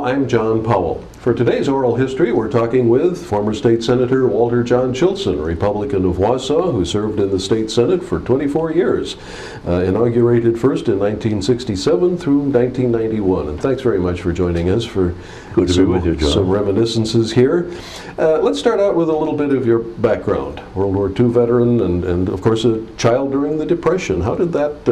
I'm John Powell. For today's oral history, we're talking with former state senator Walter John Chilsen, Republican of Wausau, who served in the state senate for 24 years, inaugurated first in 1967 through 1991. And thanks very much for joining us for Good to be with you, John. Some reminiscences here. Let's start out with a little bit of your background. World War II veteran and of course a child during the Depression. How did that,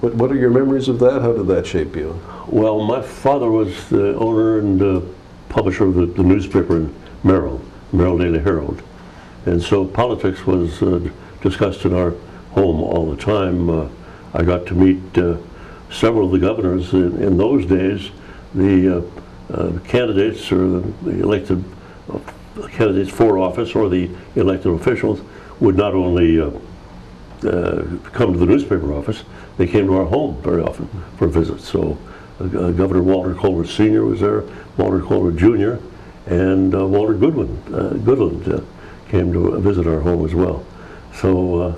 what are your memories of that? How did that shape you? Well, my father was the owner and publisher of the newspaper in Merrill Daily Herald. And so politics was discussed in our home all the time. I got to meet several of the governors in those days. The candidates or the elected candidates for office or the elected officials would not only come to the newspaper office, they came to our home very often for visits. So Governor Walter Colbert Sr. was there, Walter Colbert Jr., and Walter Goodland came to visit our home as well. So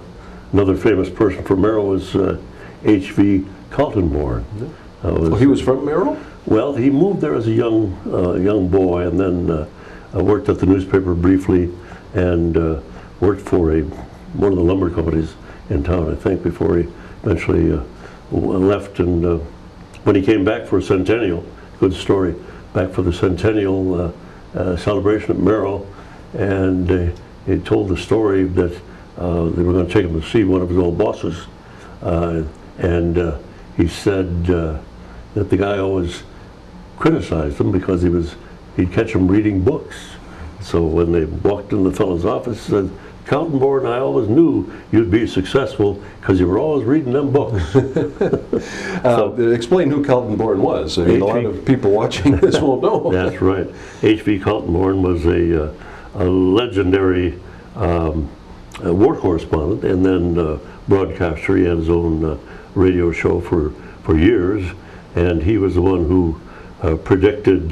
another famous person from Merrill was H.V. Kaltenborn. He was from Merrill? Well, he moved there as a young boy, and then worked at the newspaper briefly, and worked for one of the lumber companies in town, I think, before he eventually left. And when he came back for a centennial, good story, back for the centennial celebration at Merrill, and he told the story that they were going to take him to see one of his old bosses, and he said that the guy always criticized him because he'd catch him reading books. So when they walked in the fellow's office, he said, "Kaltenborn, I always knew you'd be successful because you were always reading them books." Explain who Kaltenborn was. I mean, a lot of people watching this won't know. That's right. H.V. Kaltenborn was a legendary war correspondent and then broadcaster. He had his own radio show for years, and he was the one who predicted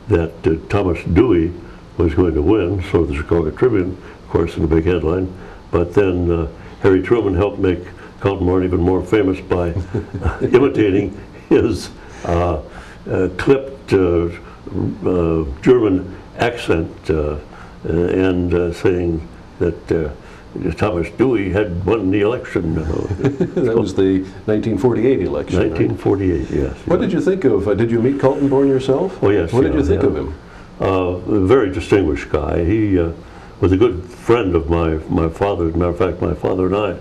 that Thomas Dewey was going to win, so the Chicago Tribune, of course, in the big headline. But then Harry Truman helped make Kaltenborn even more famous by imitating his clipped German accent and saying that Thomas Dewey had won the election. That was the 1948 election. 1948, right? Yes. What did you think of? Did you meet Kaltenborn yourself? Oh yes. What did you think of him? A very distinguished guy. He was a good friend of my father. As a matter of fact, my father and I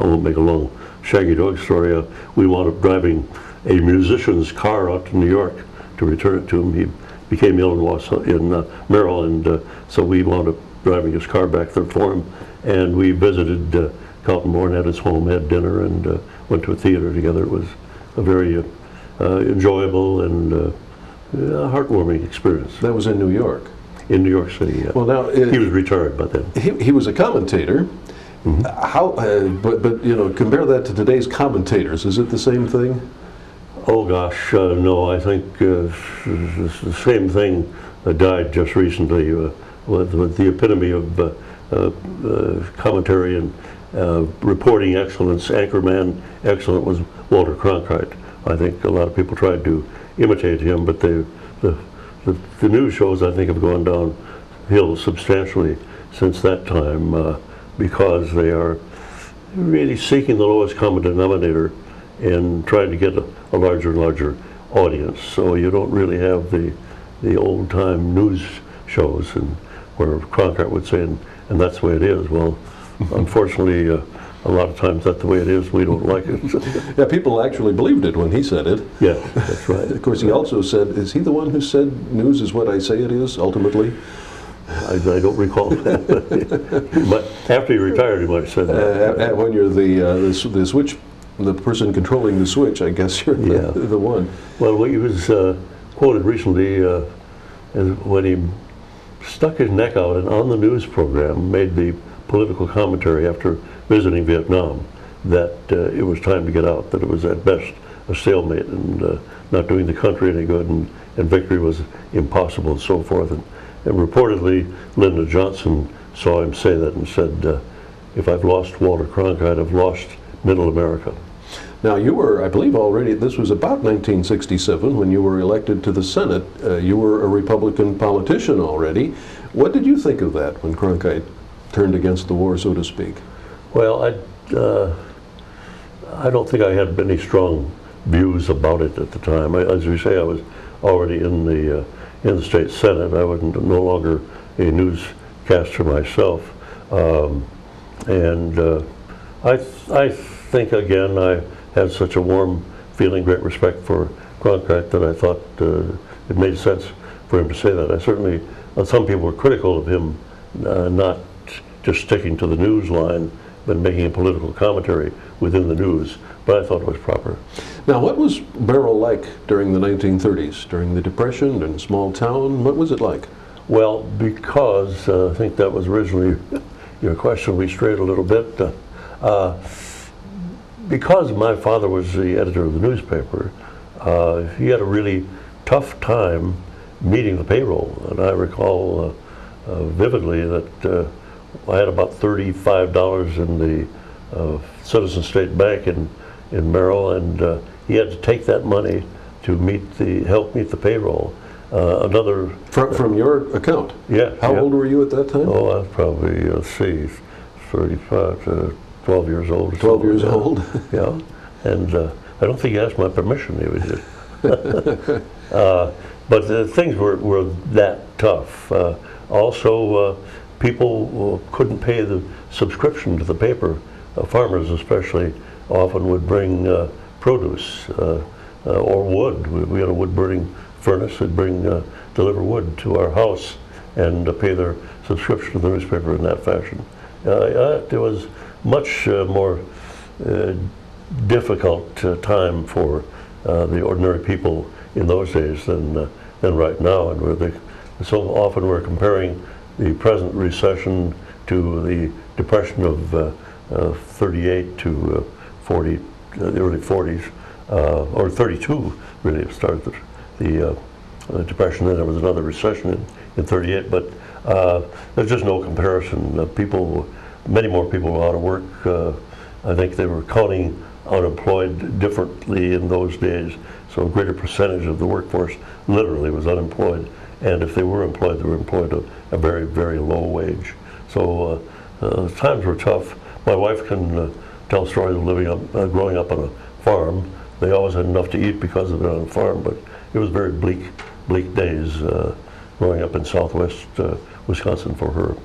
won't make a long shaggy dog story. We wound up driving a musician's car out to New York to return it to him. He became ill in Merrill, and so we wound up driving his car back there for him. And we visited Kaltenborn at his home, had dinner, and went to a theater together. It was a very enjoyable and heartwarming experience. That was in New York? In New York City, yeah. Well, now he was retired by then. He was a commentator. Mm-hmm. How? But you know, compare that to today's commentators. Is it the same thing? Oh gosh, no. I think the same thing died just recently with the epitome of commentary and reporting excellence. Anchorman excellent was Walter Cronkite. I think a lot of people tried to imitate him, but the news shows, I think, have gone downhill substantially since that time because they are really seeking the lowest common denominator and trying to get a larger and larger audience. So you don't really have the old-time news shows and where Cronkite would say, and that's the way it is. Well, unfortunately, a lot of times that's the way it is. We don't like it. Yeah, people actually believed it when he said it. Yeah, that's right. Of course, he also said, is he the one who said news is what I say it is, ultimately? I don't recall that. But after he retired, he might have said that. When you're the switch, the person controlling the switch, I guess you're the one. Well, he was quoted recently when he stuck his neck out and on the news program made the political commentary after visiting Vietnam that it was time to get out, that it was at best a stalemate and not doing the country any good, and victory was impossible and so forth. And reportedly, Lyndon Johnson saw him say that and said, if I've lost Walter Cronkite, I've lost Middle America. Now, you were, I believe already, this was about 1967 when you were elected to the Senate. You were a Republican politician already. What did you think of that when Cronkite turned against the war, so to speak? Well, I don't think I had any strong views about it at the time. As you say, I was already in the state Senate. I was no longer a newscaster myself, and I think again I had such a warm feeling, great respect for Cronkite that I thought it made sense for him to say that. I certainly, some people were critical of him not just sticking to the news line, but making a political commentary within the news, but I thought it was proper. Now, what was Merrill like during the 1930s, during the Depression and small town? What was it like? Well, because I think that was originally your question, we strayed a little bit. Because my father was the editor of the newspaper, he had a really tough time meeting the payroll. And I recall vividly that I had about $35 in the Citizen State Bank in Merrill, and he had to take that money to help meet the payroll. From your account? Yeah. How old were you at that time? Oh, I was probably, 35 to 12 years old. 12 years old? Yeah. And I don't think he asked my permission, he did. But things were that tough. Also, people couldn't pay the subscription to the paper. Farmers especially often would bring produce or wood. We had a wood-burning furnace. They'd deliver wood to our house and pay their subscription to the newspaper in that fashion. It was much more difficult time for the ordinary people in those days than right now. And so often we're comparing the present recession to the Depression of 38 to 40, the early 40s, or 32 really. It started the Depression, then there was another recession in 38, but there's just no comparison. Many more people were out of work. I think they were counting unemployed differently in those days, so a greater percentage of the workforce literally was unemployed, and if they were employed, they were employed at a very, very low wage. So times were tough. My wife can tell stories of growing up on a farm. They always had enough to eat because of it on a farm, but it was very bleak days growing up in southwest Wisconsin for her.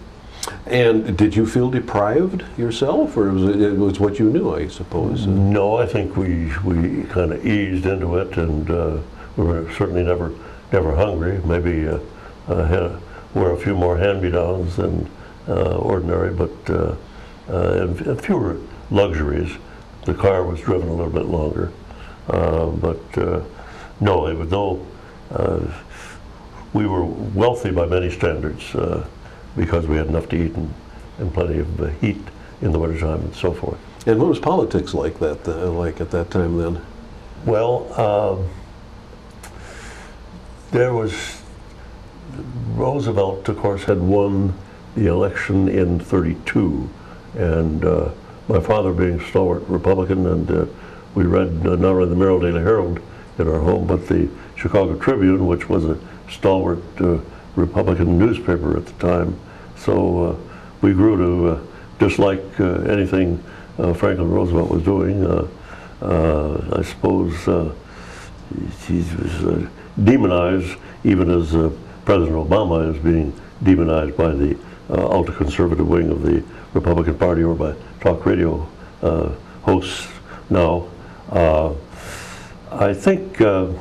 And did you feel deprived yourself, or it was what you knew, I suppose? No, I think we kind of eased into it, and we were certainly never hungry. Maybe wore a few more hand-me-downs than ordinary, but and fewer luxuries. The car was driven a little bit longer, but no, it was no. We were wealthy by many standards because we had enough to eat and plenty of heat in the wintertime and so forth. And what was politics like at that time then? Well, there was Roosevelt, of course, had won the election in 32, and my father being a stalwart Republican, and we read not only the Merrill Daily Herald in our home, but the Chicago Tribune, which was a stalwart Republican newspaper at the time. So we grew to dislike anything Franklin Roosevelt was doing. I suppose he was demonized, even as President Obama is being demonized by the ultra-conservative wing of the Republican Party, or by talk radio hosts now. I think that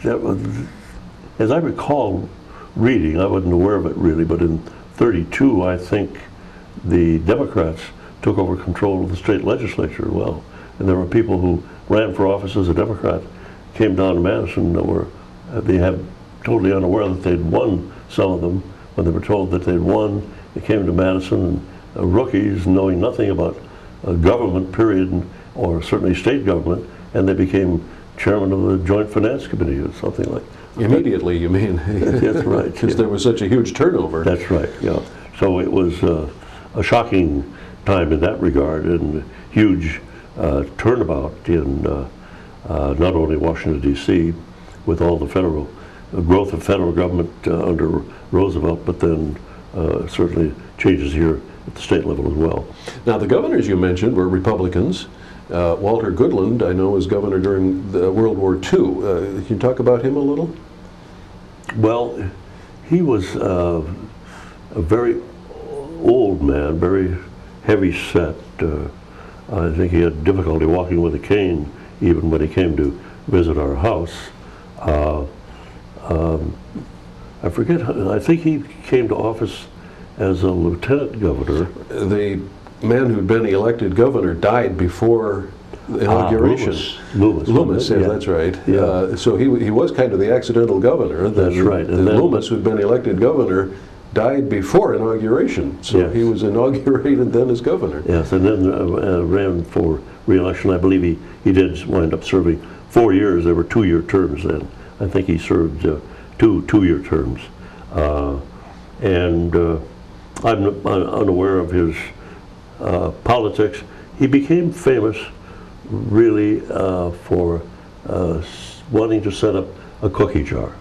was, as I recall reading, I wasn't aware of it really, but in 32, I think the Democrats took over control of the state legislature as well. And there were people who ran for office as a Democrat, came down to Madison, that they had totally unaware that they'd won. Some of them, when they were told that they'd won, they came to Madison, rookies, knowing nothing about government, period, or certainly state government, and they became chairman of the Joint Finance Committee or something like that. Immediately, you mean? That's right. Because there was such a huge turnover. That's right, yeah. So it was a shocking time in that regard, and huge turnabout in not only Washington, D.C., with all the federal growth of federal government under Roosevelt, but then certainly changes here at the state level as well. Now, the governors you mentioned were Republicans. Walter Goodland, I know, was governor during World War II. Can you talk about him a little? Well, he was a very old man, very heavy set. I think he had difficulty walking with a cane even when he came to visit our house. I forget, I think he came to office as a lieutenant governor. The man who'd been elected governor died before the inauguration. Loomis, yeah, that's right. Yeah. So he was kind of the accidental governor. That's right. And then Loomis, who'd been elected governor, died before inauguration. So yes. he was inaugurated then as governor. Yes, and then ran for re-election. I believe he did wind up serving 4 years. There were 2-year terms then. I think he served two-year terms. I'm unaware of his politics. He became famous really for wanting to set up a cookie jar,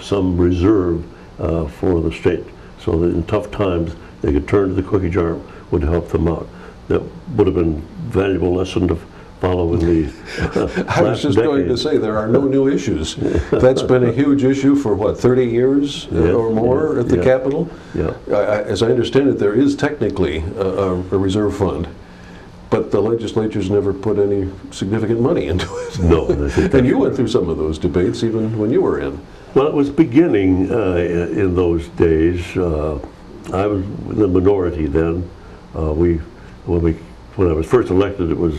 some reserve for the state, so that in tough times they could turn to the cookie jar, would help them out. That would have been a valuable lesson to follow in the I was just going to say, there are no new issues. That's been a huge issue for, what, 30 years or more at the Capitol? Yeah. As I understand it, there is technically a reserve fund, but the legislature's never put any significant money into it. No. And you went through some of those debates even when you were in. Well, it was beginning in those days. I was in the minority then. When I was first elected, it was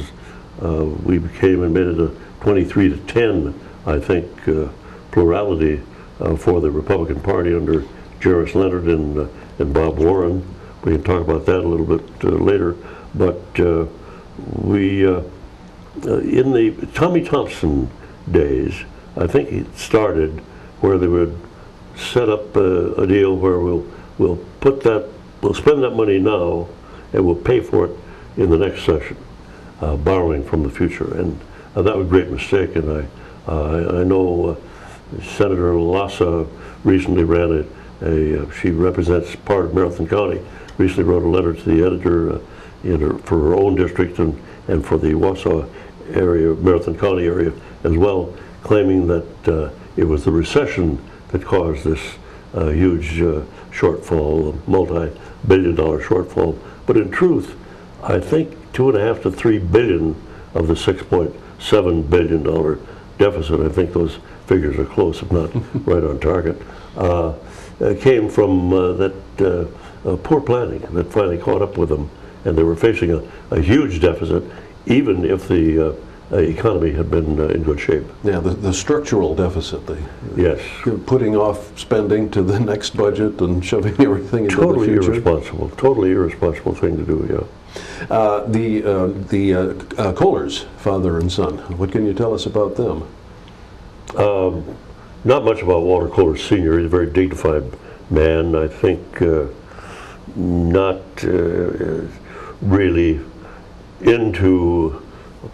we became and made it a 23-10, I think, plurality for the Republican Party under Jarvis Leonard and Bob Warren. We can talk about that a little bit later. But we, in the Tommy Thompson days, I think it started where they would set up a deal where we'll spend that money now, and we'll pay for it in the next session, borrowing from the future. And that was a great mistake. And I know Senator Lassa recently ran she represents part of Marathon County, recently wrote a letter to the editor for her own district and for the Wausau area, Marathon County area as well, claiming that it was the recession that caused this huge shortfall, multi-billion-dollar shortfall. But in truth, I think $2.5 to $3 billion of the $6.7 billion deficit, I think those figures are close, if not right on target, came from that poor planning that finally caught up with them, and they were facing a huge deficit, even if the economy had been in good shape. Yeah, the structural deficit. Yes. Putting off spending to the next budget and shoving everything into the future. Totally irresponsible thing to do, yeah. The Kohlers, father and son, what can you tell us about them? Not much about Walter Kohler Sr. He's a very dignified man. I think not really into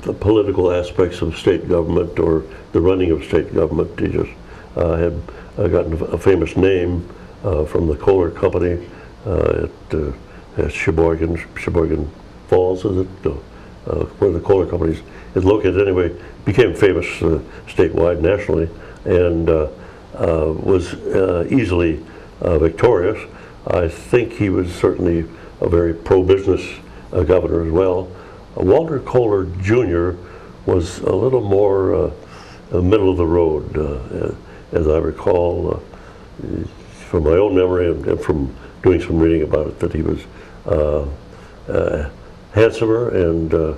the political aspects of state government or the running of state government. He just had gotten a famous name from the Kohler Company at Sheboygan Falls, is it? Where the Kohler Company is located. Anyway, became famous statewide, nationally, and was easily victorious. I think he was certainly a very pro-business governor as well. Walter Kohler Jr. was a little more middle of the road, as I recall, from my own memory and from doing some reading about it, that he was handsomer and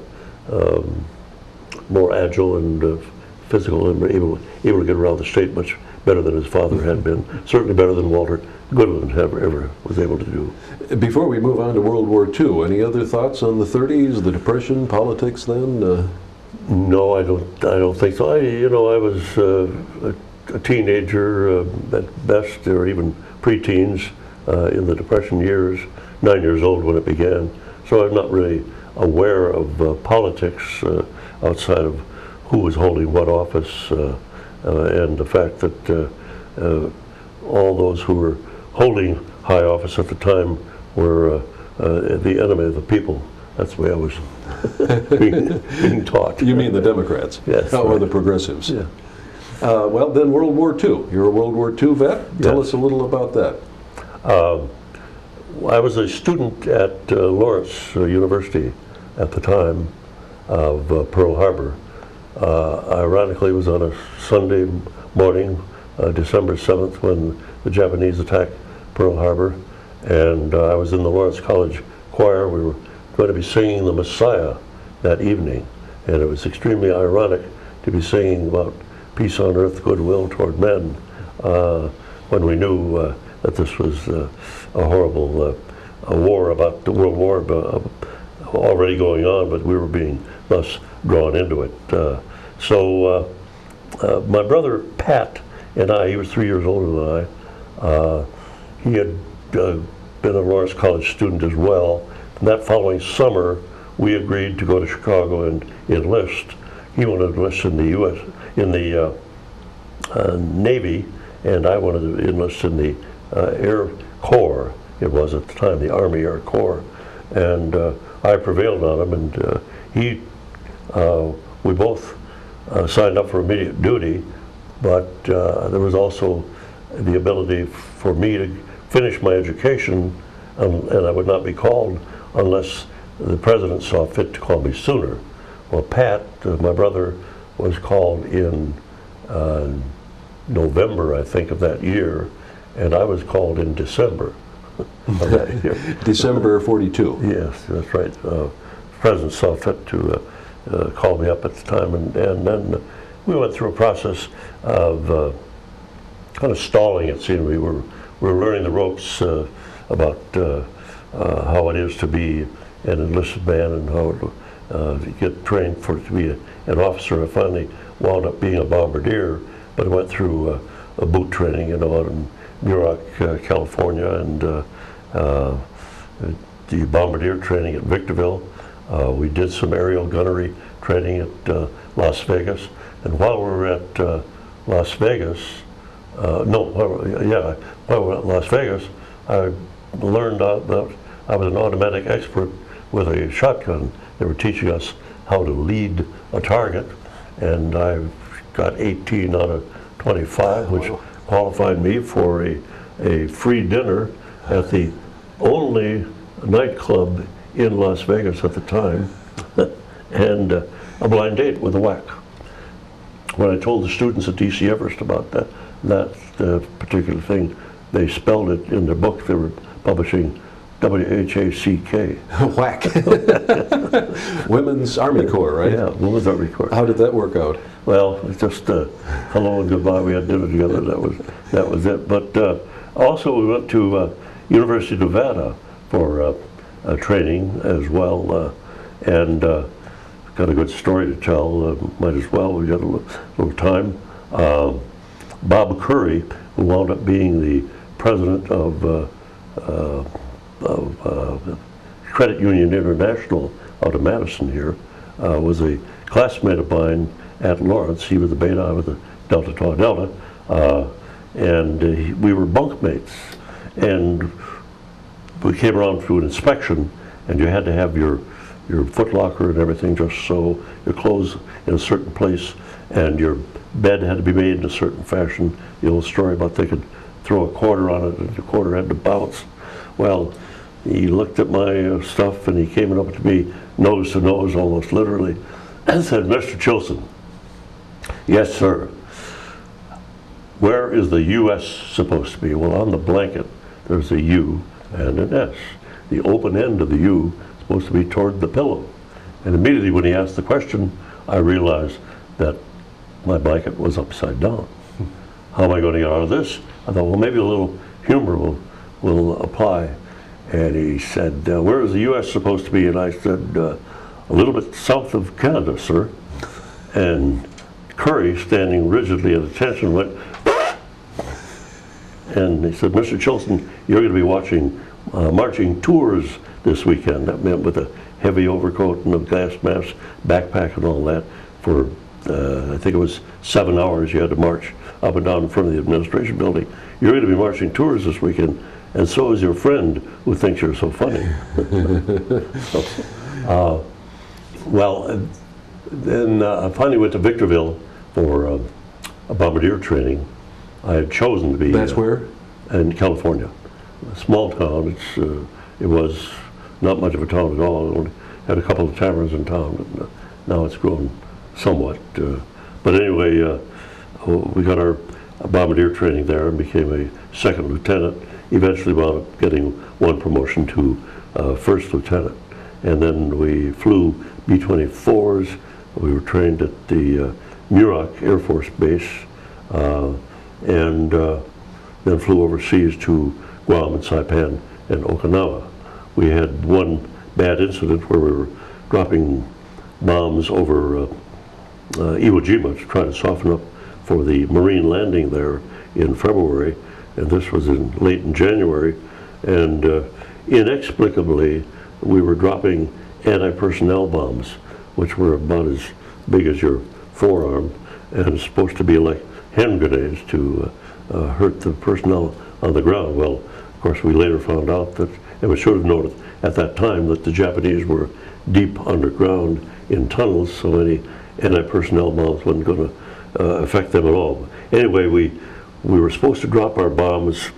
more agile and physical and able to get around the state much better than his father had been. Certainly better than Walter Goodland ever was able to do. Before we move on to World War II, any other thoughts on the 30s, the Depression, politics then? No, I don't think so. I was a teenager at best, or even preteens in the Depression years, 9 years old when it began. So I'm not really aware of politics outside of who was holding what office, and the fact that all those who were holding high office at the time were the enemy of the people. That's the way I was being taught. You mean the Democrats? Yes. Or right. the progressives? Yeah. Well, then World War II. You're a World War II vet. Tell Yes. us a little about that. I was a student at Lawrence University at the time of Pearl Harbor. Ironically, it was on a Sunday morning, December 7th, when the Japanese attacked Pearl Harbor, and I was in the Lawrence College choir. We were going to be singing the Messiah that evening, and it was extremely ironic to be singing about peace on earth, goodwill toward men, when we knew that this was a horrible a war about the World War already going on, but we were being thus drawn into it. So my brother Pat and I, he was 3 years older than I, he had been a Lawrence College student as well. And that following summer, we agreed to go to Chicago and enlist. He wanted to enlist in the U.S. in the Navy, and I wanted to enlist in the Air Corps. It was at the time the Army Air Corps, and I prevailed on him, and we both signed up for immediate duty, but there was also the ability for me to finish my education, and I would not be called unless the president saw fit to call me sooner. Well, Pat, my brother, was called in November, I think, of that year, and I was called in December of that year. December 42. Yes, that's right. The president saw fit to call me up at the time, and then we went through a process of kind of stalling, it seemed. We were learning the ropes about how it is to be an enlisted man and how to get trained to be an officer. I finally wound up being a bombardier, but I went through a boot training, out in Muroc, California, and the bombardier training at Victorville. We did some aerial gunnery training at Las Vegas, and while we were at Las Vegas, while we were at Las Vegas, I learned that I was an automatic expert with a shotgun. They were teaching us how to lead a target, and I got 18 out of 25, which qualified me for a free dinner at the only nightclub in Las Vegas at the time, and a blind date with a whack. When I told the students at DC Everest about that particular thing, they spelled it in their book. They were publishing W-H-A-C-K. Whack. Women's Army Corps, right? Yeah, Women's Army Corps. How did that work out? Well, it's just hello and goodbye. We had dinner together. That was it. But also we went to University of Nevada for training as well, and got a good story to tell. Might as well. We got a little time. Bob Curry, who wound up being the president of Credit Union International out of Madison here, was a classmate of mine at Lawrence. He was the Beta, I was the Delta Tau Delta, and we were bunkmates. And we came around to an inspection, and you had to have your foot locker and everything just so, your clothes in a certain place, and your bed had to be made in a certain fashion. The old story about they could throw a quarter on it and the quarter had to bounce. Well, he looked at my stuff and he came up to me nose to nose, almost literally, and said, "Mr. Chilsen." "Yes, sir." "Where is the U.S. supposed to be?" Well, on the blanket, there's a U and an S. The open end of the U is supposed to be toward the pillow. And immediately when he asked the question, I realized that my blanket was upside down. How am I going to get out of this? I thought, well, maybe a little humor will apply. And he said, "Where is the U.S. supposed to be?" And I said, "A little bit south of Canada, sir." And Curry, standing rigidly at attention, went, and he said, "Mr. Chilsen, you're going to be watching marching tours this weekend. That meant with a heavy overcoat and a gas mask, backpack and all that for, I think it was 7 hours you had to march up and down in front of the administration building. You're going to be marching tours this weekend, and so is your friend who thinks you're so funny. Well, then I finally went to Victorville for a bombardier training. I had chosen to be. That's where? In California. A small town. It was not much of a town at all. It only had a couple of taverns in town. And, now it's grown somewhat. But anyway, we got our bombardier training there and became a second lieutenant. Eventually wound up getting one promotion to first lieutenant. And then we flew B-24s. We were trained at the Muroc Air Force Base, and then flew overseas to Guam and Saipan and Okinawa. We had one bad incident where we were dropping bombs over Iwo Jima to try to soften up for the Marine landing there in February, and this was late in January, and inexplicably we were dropping anti-personnel bombs, which were about as big as your forearm and supposed to be like hand grenades to hurt the personnel on the ground. Well, of course, we later found out that, and we should have known at that time, that the Japanese were deep underground in tunnels, so any anti-personnel bombs wasn't going to affect them at all. Anyway, we were supposed to drop our bombs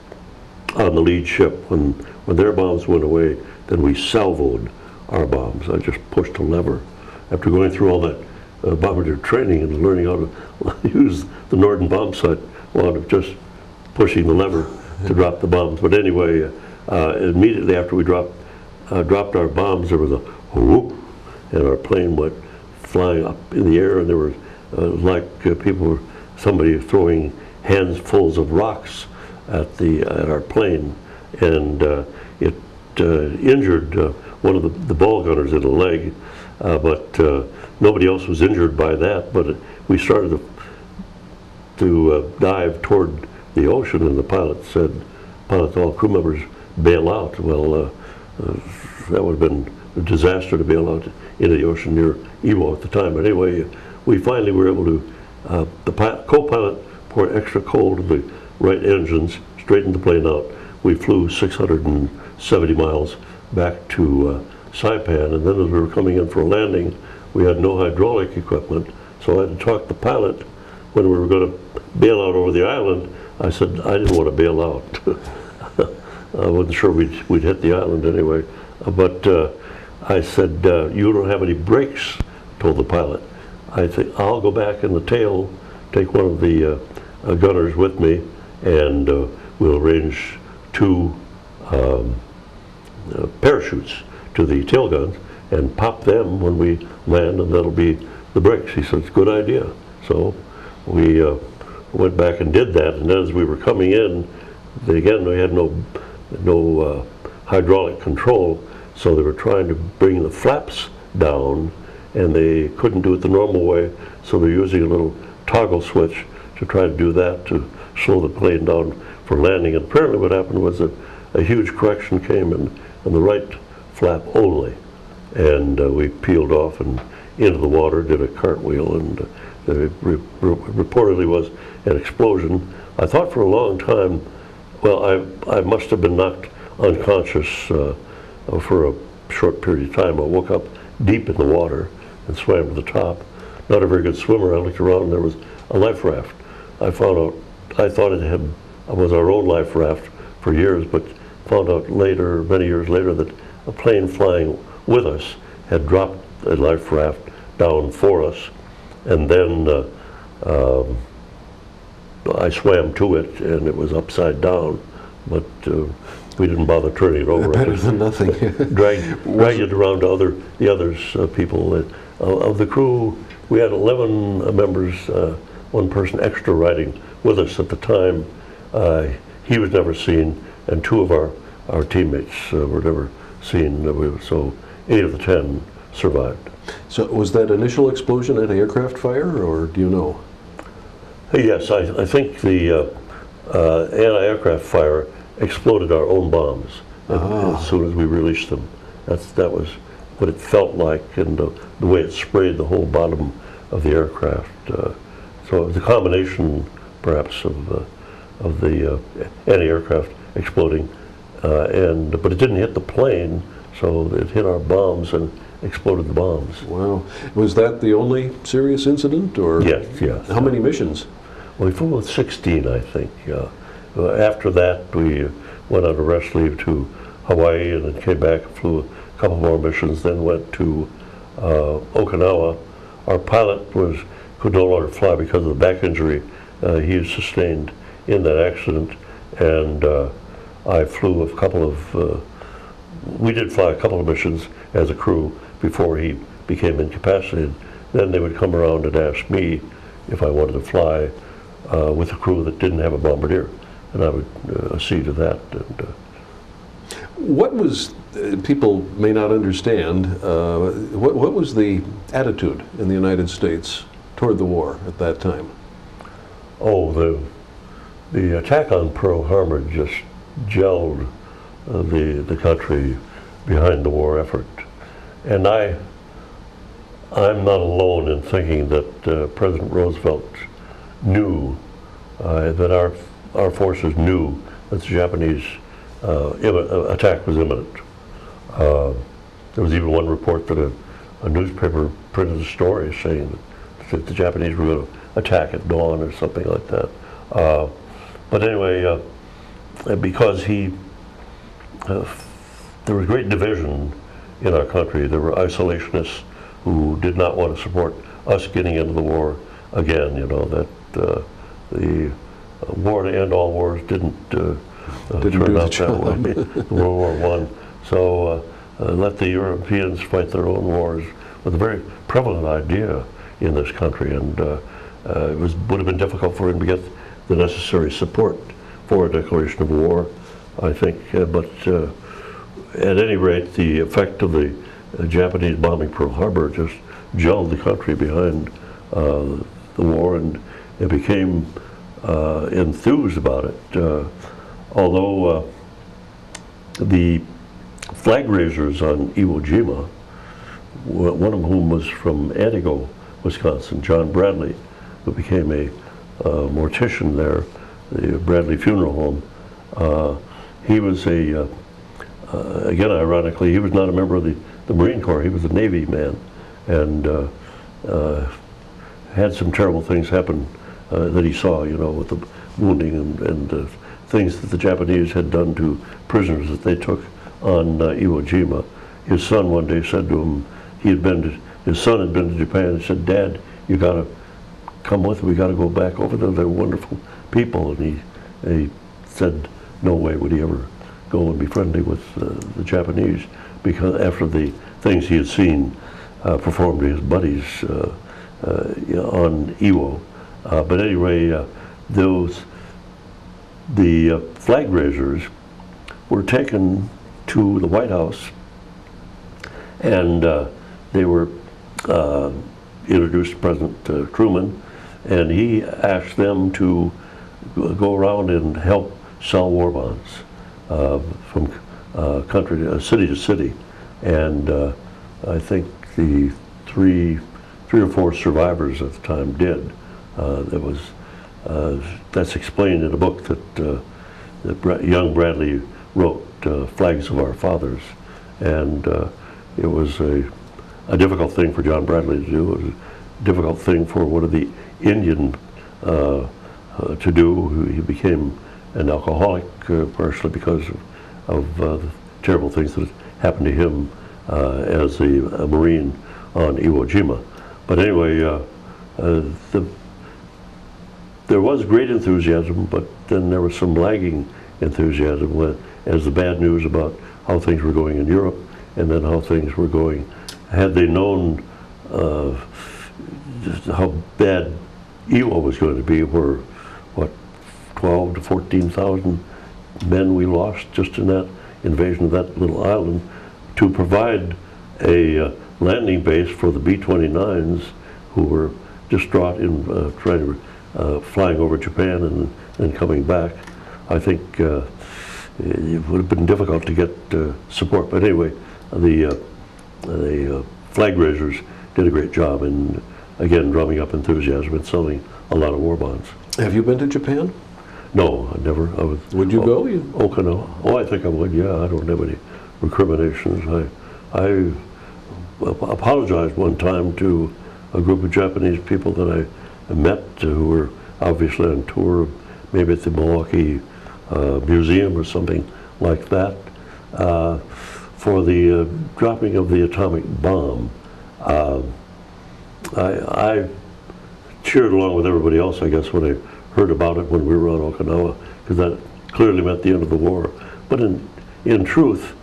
on the lead ship. When their bombs went away, then we salvoed our bombs. I just pushed a lever. After going through all that bombardier training and learning how to use the Norden bomb sight, wound up just pushing the lever to drop the bombs. But anyway, immediately after we dropped our bombs, there was a whoop, and our plane went flying up in the air, and there were somebody throwing handfuls of rocks at our plane, and it injured one of the ball gunners in the leg, but nobody else was injured by that. But we started to dive toward the ocean, and the pilot said, all crew members bail out. Well, that would have been a disaster to bail out into the ocean near Iwo at the time. But anyway, we finally were able to, the co-pilot poured extra coal to the right engines, straightened the plane out. We flew 670 miles back to Saipan, and then as we were coming in for a landing, we had no hydraulic equipment, so I had to talk the pilot when we were going to bail out over the island. I said I didn't want to bail out. I wasn't sure we'd hit the island anyway, but I said, you don't have any brakes, told the pilot. I think I'll go back in the tail, take one of the gunners with me, and we'll arrange 2 parachutes to the tail guns and pop them when we land, and that'll be the brakes. He said, it's a good idea. So we went back and did that, and as we were coming in, again, we had no hydraulic control, so they were trying to bring the flaps down, and they couldn't do it the normal way, so they're using a little toggle switch to try to do that to slow the plane down for landing. And apparently what happened was that a huge correction came in on the right flap only, and we peeled off and into the water, did a cartwheel, and there reportedly was an explosion. I thought for a long time, well, I must have been knocked unconscious for a short period of time. I woke up deep in the water and swam to the top. Not a very good swimmer. I looked around and there was a life raft. I thought it was our own life raft for years, but found out later, many years later, that a plane flying with us had dropped a life raft down for us, and then I swam to it, and it was upside down, but we didn't bother turning it over. Better than nothing. dragged it around to the others, people. Of the crew, we had 11 members, one person extra riding with us at the time. He was never seen, and 2 of our teammates were never seen. So 8 of the 10 survived. So was that initial explosion an aircraft fire, or do you know? Yes, I think the anti-aircraft fire exploded our own bombs as soon as we released them. That was what it felt like, and the way it sprayed the whole bottom of the aircraft. So it was a combination, perhaps, of the anti-aircraft exploding, but it didn't hit the plane, so it hit our bombs and exploded the bombs. Wow. Was that the only serious incident, or? Yes, yes. How many missions? Well, we flew with 16, I think. After that, we went on a rest leave to Hawaii, and then came back, flew a couple more missions, then went to Okinawa. Our pilot could no longer fly because of the back injury he had sustained in that accident, and I flew a couple of, we did fly a couple of missions as a crew before he became incapacitated. Then they would come around and ask me if I wanted to fly with a crew that didn't have a bombardier, and I would accede to that. And, what was, people may not understand, what was the attitude in the United States toward the war at that time? Oh, the attack on Pearl Harbor just gelled the country behind the war effort. And I'm not alone in thinking that President Roosevelt knew that our forces knew that the Japanese attack was imminent. There was even one report that a newspaper printed a story saying that the Japanese were going to attack at dawn or something like that. But anyway, because there was great division in our country. There were isolationists who did not want to support us getting into the war again. You know, that the war to end all wars didn't turn out that way. World War I. So let the Europeans fight their own wars was a very prevalent idea in this country, and it would have been difficult for him to get the necessary support for a declaration of war, I think. But at any rate, the effect of the Japanese bombing Pearl Harbor just gelled the country behind the war, and it became enthused about it. Although the flag raisers on Iwo Jima, one of whom was from Antigo, Wisconsin, John Bradley, who became a mortician there, the Bradley Funeral Home. He was again, ironically, he was not a member of the Marine Corps. He was a Navy man, and had some terrible things happen that he saw, you know, with the wounding and things that the Japanese had done to prisoners that they took on Iwo Jima. His son one day said to him, his son had been to Japan, and said, "Dad, you got to come with me. We got to go back over there. They're wonderful people." And he said, no way would he ever go and be friendly with the Japanese, because after the things he had seen performed to his buddies on Iwo. But anyway, the flag raisers were taken to the White House, and they were introduced to President Truman, and he asked them to go around and help sell war bonds from city to city. And I think the three or four survivors at the time did. That's explained in a book that young Bradley wrote, Flags of Our Fathers. And it was a difficult thing for John Bradley to do. It was a difficult thing for one of the Indian to do. He became an alcoholic partially because of the terrible things that happened to him as a Marine on Iwo Jima. But anyway, there was great enthusiasm, but then there was some lagging enthusiasm as the bad news about how things were going in Europe, and then how things were going. Had they known just how bad Iwo was going to be, where, what, 12 to 14,000 men we lost just in that invasion of that little island, to provide a landing base for the B-29s who were distraught in flying over Japan and coming back. I think it would have been difficult to get support. But anyway, the flag raisers did a great job in, again, drumming up enthusiasm and selling a lot of war bonds. Have you been to Japan? No, I never. I was, Would you go? Okinawa. Oh, I think I would. Yeah, I don't have any recriminations. I apologized one time to a group of Japanese people that I met who were obviously on tour, maybe at the Milwaukee Museum or something like that, for the dropping of the atomic bomb. I cheered along with everybody else, I guess, when I heard about it when we were on Okinawa, because that clearly meant the end of the war. But in truth,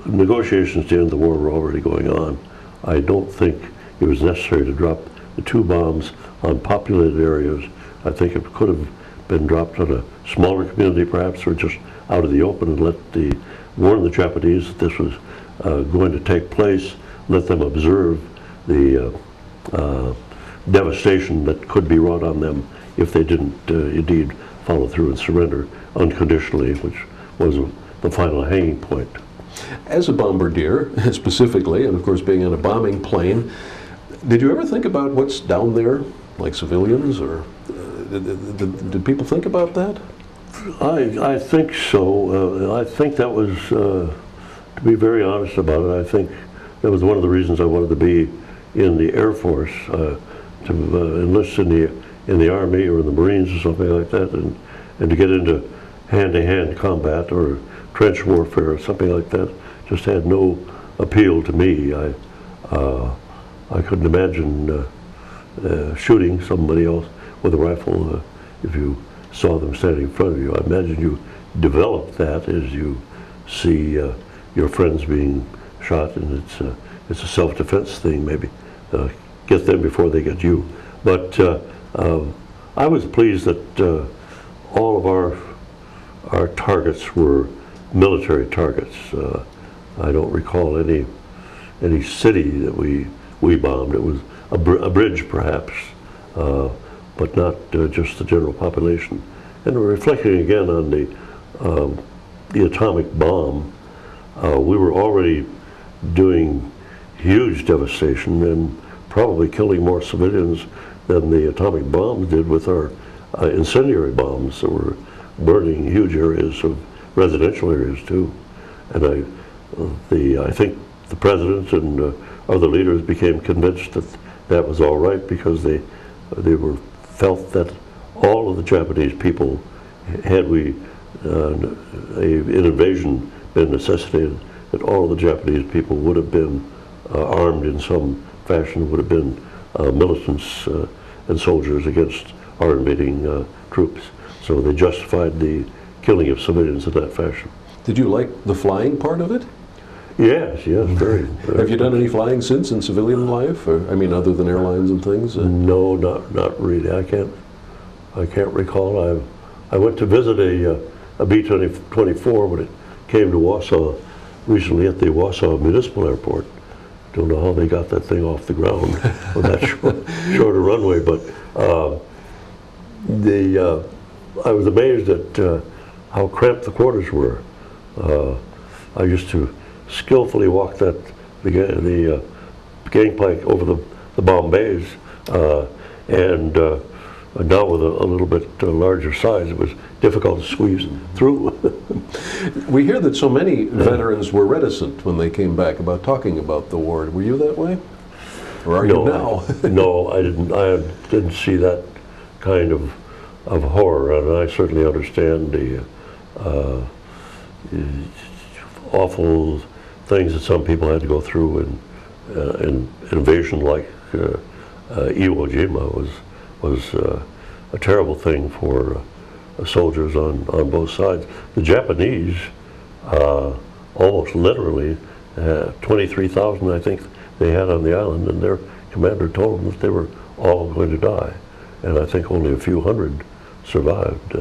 negotiations to end the war were already going on. I don't think it was necessary to drop the 2 bombs on populated areas. I think it could have been dropped on a smaller community perhaps, or just out of the open, and warn the Japanese that this was going to take place, let them observe the devastation that could be wrought on them if they didn't indeed follow through and surrender unconditionally, which was the final hanging point. As a bombardier, specifically, and of course being on a bombing plane, did you ever think about what's down there, like civilians, or did people think about that? I think so. I think that was, to be very honest about it, I think that was one of the reasons I wanted to be in the Air Force, to enlist in the Army or in the Marines or something like that, and to get into hand-to-hand combat or trench warfare or something like that just had no appeal to me. I couldn't imagine shooting somebody else with a rifle if you saw them standing in front of you. I imagine you develop that as you see your friends being shot, and it's a self-defense thing, maybe. Get them before they get you. But I was pleased that all of our targets were military targets. I don't recall any city that we bombed. It was a bridge, perhaps, but not just the general population. And reflecting again on the atomic bomb, we were already doing huge devastation and probably killing more civilians than the atomic bombs did with our incendiary bombs that were burning huge areas of residential areas too. And I think the president and other leaders became convinced that that was all right, because they felt that all of the Japanese people, had an invasion been necessitated, that all of the Japanese people would have been armed in some fashion, would have been militants and soldiers against our invading troops. So they justified the killing of civilians in that fashion. Did you like the flying part of it? Yes, very. Have you done any flying since in civilian life? Or, I mean, other than airlines and things? No, not really. I can't recall. I went to visit a B-24 when it came to Wausau recently at the Wausau Municipal Airport. Don't know how they got that thing off the ground on that shorter runway, but I was amazed at how cramped the quarters were. I used to skillfully walk the gangplank over the bomb bays, and now with a little bit larger size, it was difficult to squeeze through. We hear that so many veterans were reticent when they came back about talking about the war. Were you that way? Or are you now? No, I didn't. I didn't see that kind of horror, and I certainly understand the awful things that some people had to go through in an invasion like Iwo Jima was a terrible thing for soldiers on both sides. The Japanese, almost literally, 23,000 I think they had on the island, and their commander told them that they were all going to die. And I think only a few hundred survived.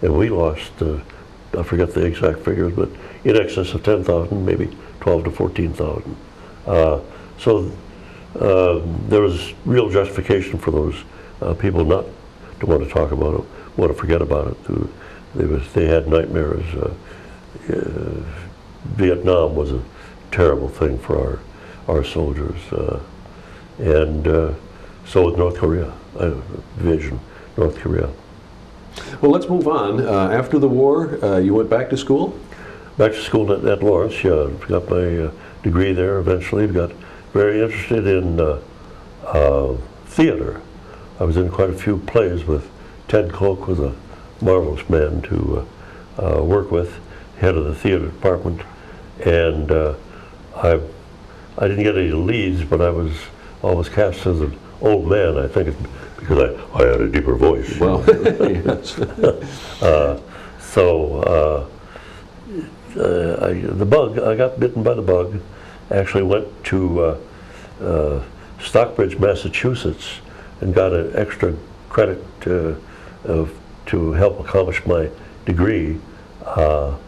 And we lost, I forget the exact figures, but in excess of 10,000, maybe 12 to 14,000. So there was real justification for those people not to want to talk about it, want to forget about it. They had nightmares. Vietnam was a terrible thing for our soldiers. So with North Korea, Division, North Korea. Well, let's move on. After the war, you went back to school? Back to school at Lawrence, yeah. Got my degree there eventually. Got very interested in theater. I was in quite a few plays with Ted Cloak, was a marvelous man to work with, head of the theater department. And I didn't get any leads, but I was always cast as an old man, I think, because I had a deeper voice. Well, yes. I got bitten by the bug. Actually went to Stockbridge, Massachusetts, and got an extra credit to help accomplish my degree at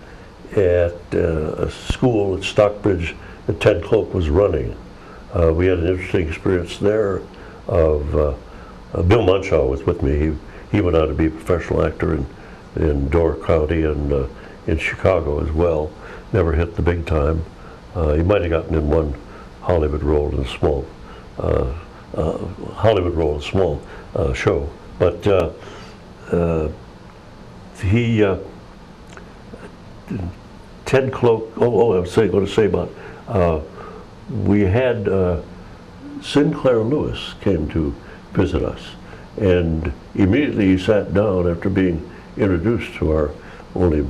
a school at Stockbridge that Ted Cloak was running. We had an interesting experience there of Bill Munchausen was with me. He went on to be a professional actor in Door County and in Chicago as well. Never hit the big time. He might have gotten in one Hollywood role in a small show, but Ted Cloak. I was going to say about we had Sinclair Lewis came to visit us, and immediately he sat down after being introduced to our only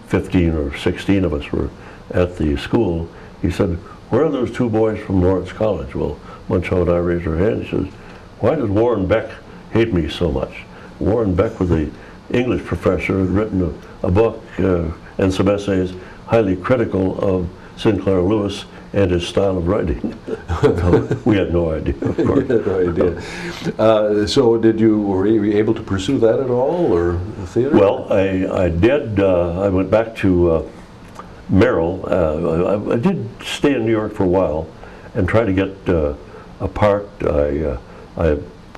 15 or 16 of us were at the school. He said, "Where are those two boys from Lawrence College?" Well, Muncho and I raised our hands. He says, "Why does Warren Beck hate me so much?" Warren Beck was an English professor who had written a book and some essays highly critical of Sinclair Lewis and his style of writing. We had no idea, of course. You had no idea. So were you able to pursue that at all, or theater? Well, I did. I went back to Merrill. I did stay in New York for a while and try to get a part. I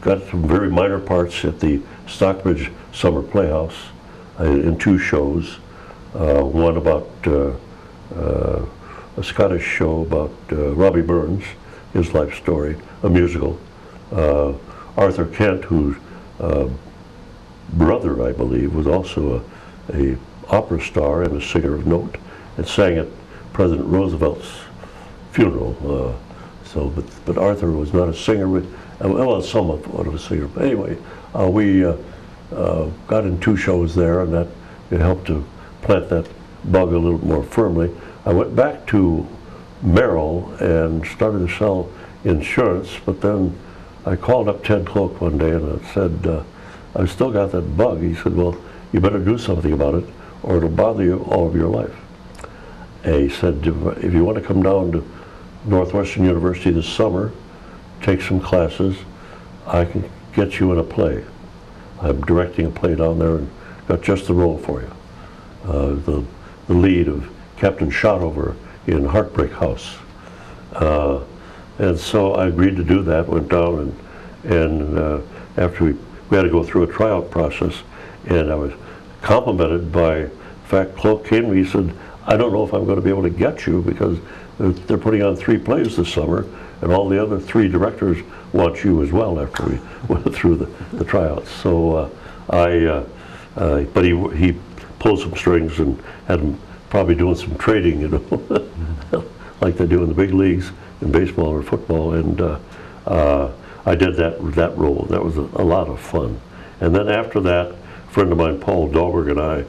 got some very minor parts at the Stockbridge Summer Playhouse in two shows. One about a Scottish show about Robbie Burns, his life story, a musical. Arthur Kent, whose brother, I believe, was also a opera star and a singer of note, and sang at President Roosevelt's funeral. But Arthur was not a singer. Well, somewhat of a singer. But anyway, we got in two shows there, and that it helped to plant that bug a little more firmly. I went back to Merrill and started to sell insurance, but then I called up Ted Cloak one day and I said, "I've still got that bug." He said, "Well, you better do something about it or it'll bother you all of your life." And he said, "If you want to come down to Northwestern University this summer, take some classes, I can get you in a play. I'm directing a play down there and got just the role for you. The lead of Captain Shotover in Heartbreak House." And so I agreed to do that, went down, and after we had to go through a tryout process, and I was complimented by, in fact, Cloak came to me, he said, "I don't know if I'm going to be able to get you because they're putting on 3 plays this summer, and all the other 3 directors want you as well," after we went through the tryouts. So but he pulled some strings and had him probably doing some trading, you know, like they do in the big leagues in baseball or football. And I did that role. That was a lot of fun. And then after that, a friend of mine, Paul Dahlberg, and I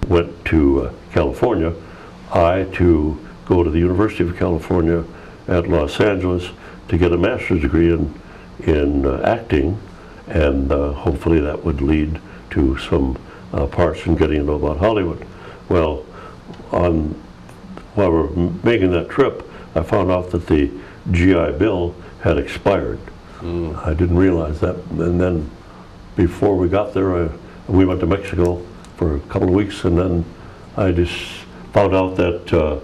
went to California. To go to the University of California at Los Angeles to get a master's degree in acting, and hopefully that would lead to some parts in getting to know about Hollywood. Well, while we're making that trip, I found out that the GI Bill had expired. I didn't realize that, and then before we got there, we went to Mexico for a couple of weeks, and then I just found out that the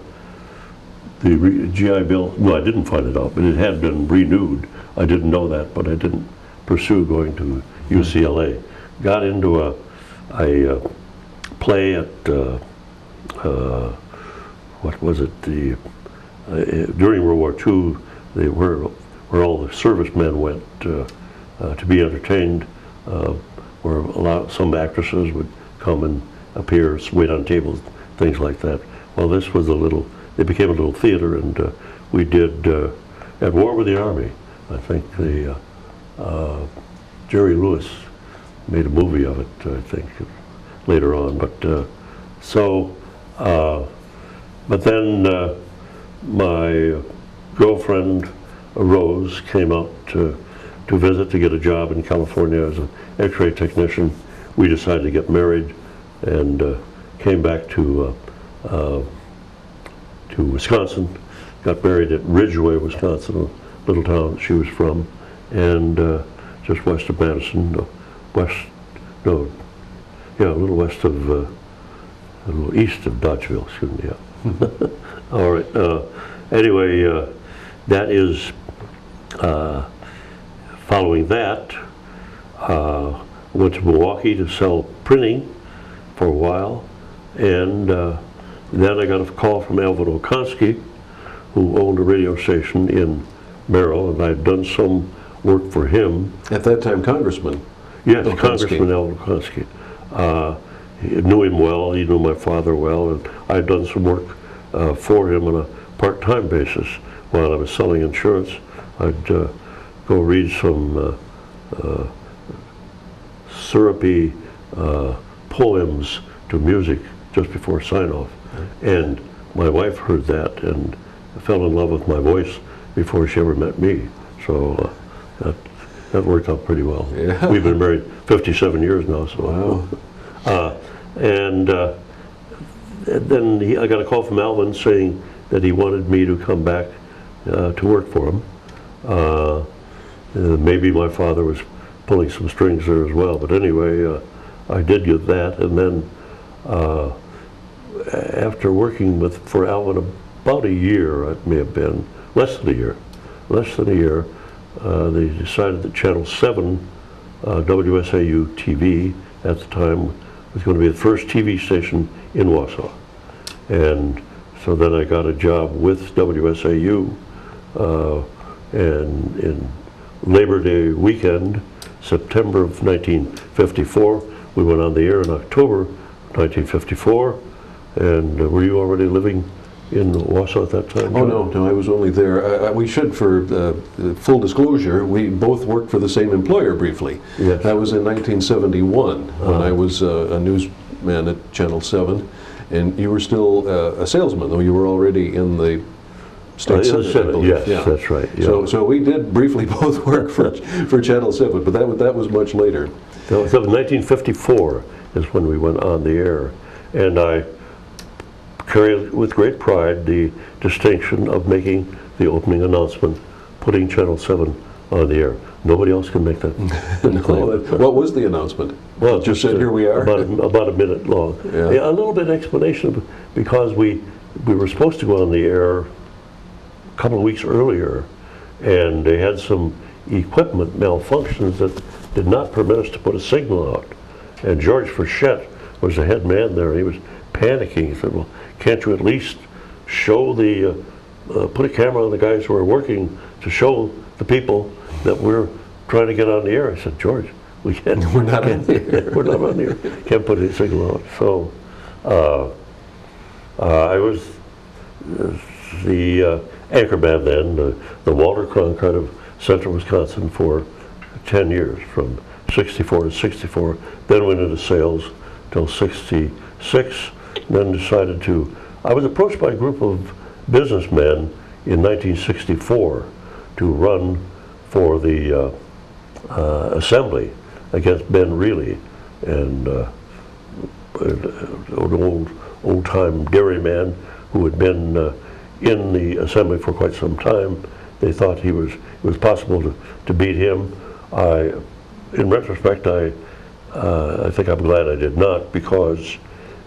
GI Bill, no, I didn't find it out, but it had been renewed. I didn't know that, but I didn't pursue going to UCLA. Got into a play at, what was it, the during World War II, they were where all the servicemen went to be entertained, where some actresses would come and appear, wait on tables, things like that. Well, this was it became a little theater, and we did At War with the Army. I think Jerry Lewis made a movie of it, I think, later on. But but then my girlfriend Rose came out to visit to get a job in California as an X-ray technician. We decided to get married and came back to Wisconsin. Got married at Ridgeway, Wisconsin, a little town she was from, and just west of Madison, a little west of, a little east of Dodgeville, excuse me. Yeah. All right. Anyway, that is following that. Went to Milwaukee to sell printing for a while, and then I got a call from Alvin Okonski, who owned a radio station in Merrill, and I'd done some work for him. At that time, Congressman. Yes, Okonski. Congressman Alvin Okonski. He knew him well, he knew my father well, and I'd done some work for him on a part-time basis while I was selling insurance. I'd go read some syrupy poems to music just before sign-off. And my wife heard that and fell in love with my voice before she ever met me. So that worked out pretty well. Yeah. We've been married 57 years now. So Wow. and then I got a call from Alvin saying that he wanted me to come back to work for him. Maybe my father was pulling some strings there as well, but anyway, I did get that, and then after working for Alvin about a year, it may have been less than a year, they decided that Channel 7, WSAU TV at the time, was going to be the first TV station in Wausau. And so then I got a job with WSAU, and in Labor Day weekend, September of 1954, we went on the air in October 1954. And were you already living in Wausau at that time? Oh, no, I was only there. We should, for full disclosure, we both worked for the same employer briefly. Yes. That was in 1971 when I was a newsman at Channel 7, and you were still a salesman, though you were already in the State Senate, I believe. Yes, yeah. that's right. Yeah. So we did briefly both work for Channel 7, but that was much later. So 1954 is when we went on the air, and I carry with great pride the distinction of making the opening announcement, putting Channel 7 on the air. Nobody else can make that claim. What was the announcement? Well, just said, here we are? About a minute long. Yeah. Yeah, a little bit of explanation, because we were supposed to go on the air a couple of weeks earlier, and they had some equipment malfunctions that did not permit us to put a signal out. And George Frechette was the head man there. He was panicking. He said, well, can't you at least show put a camera on the guys who are working to show the people that we're trying to get on the air? I said, George, we can't. We're not on the air. We're not on the air. Can't put any signal out. So I was the anchor man then, the Walter Cronkite of Central Wisconsin for 10 years, from 64 to 64. Then went into sales till 66. Then decided I was approached by a group of businessmen in 1964 to run for the assembly against Ben Reilly, and an old-time dairyman who had been in the assembly for quite some time. They thought it was possible to beat him. In retrospect, I think I'm glad I did not, because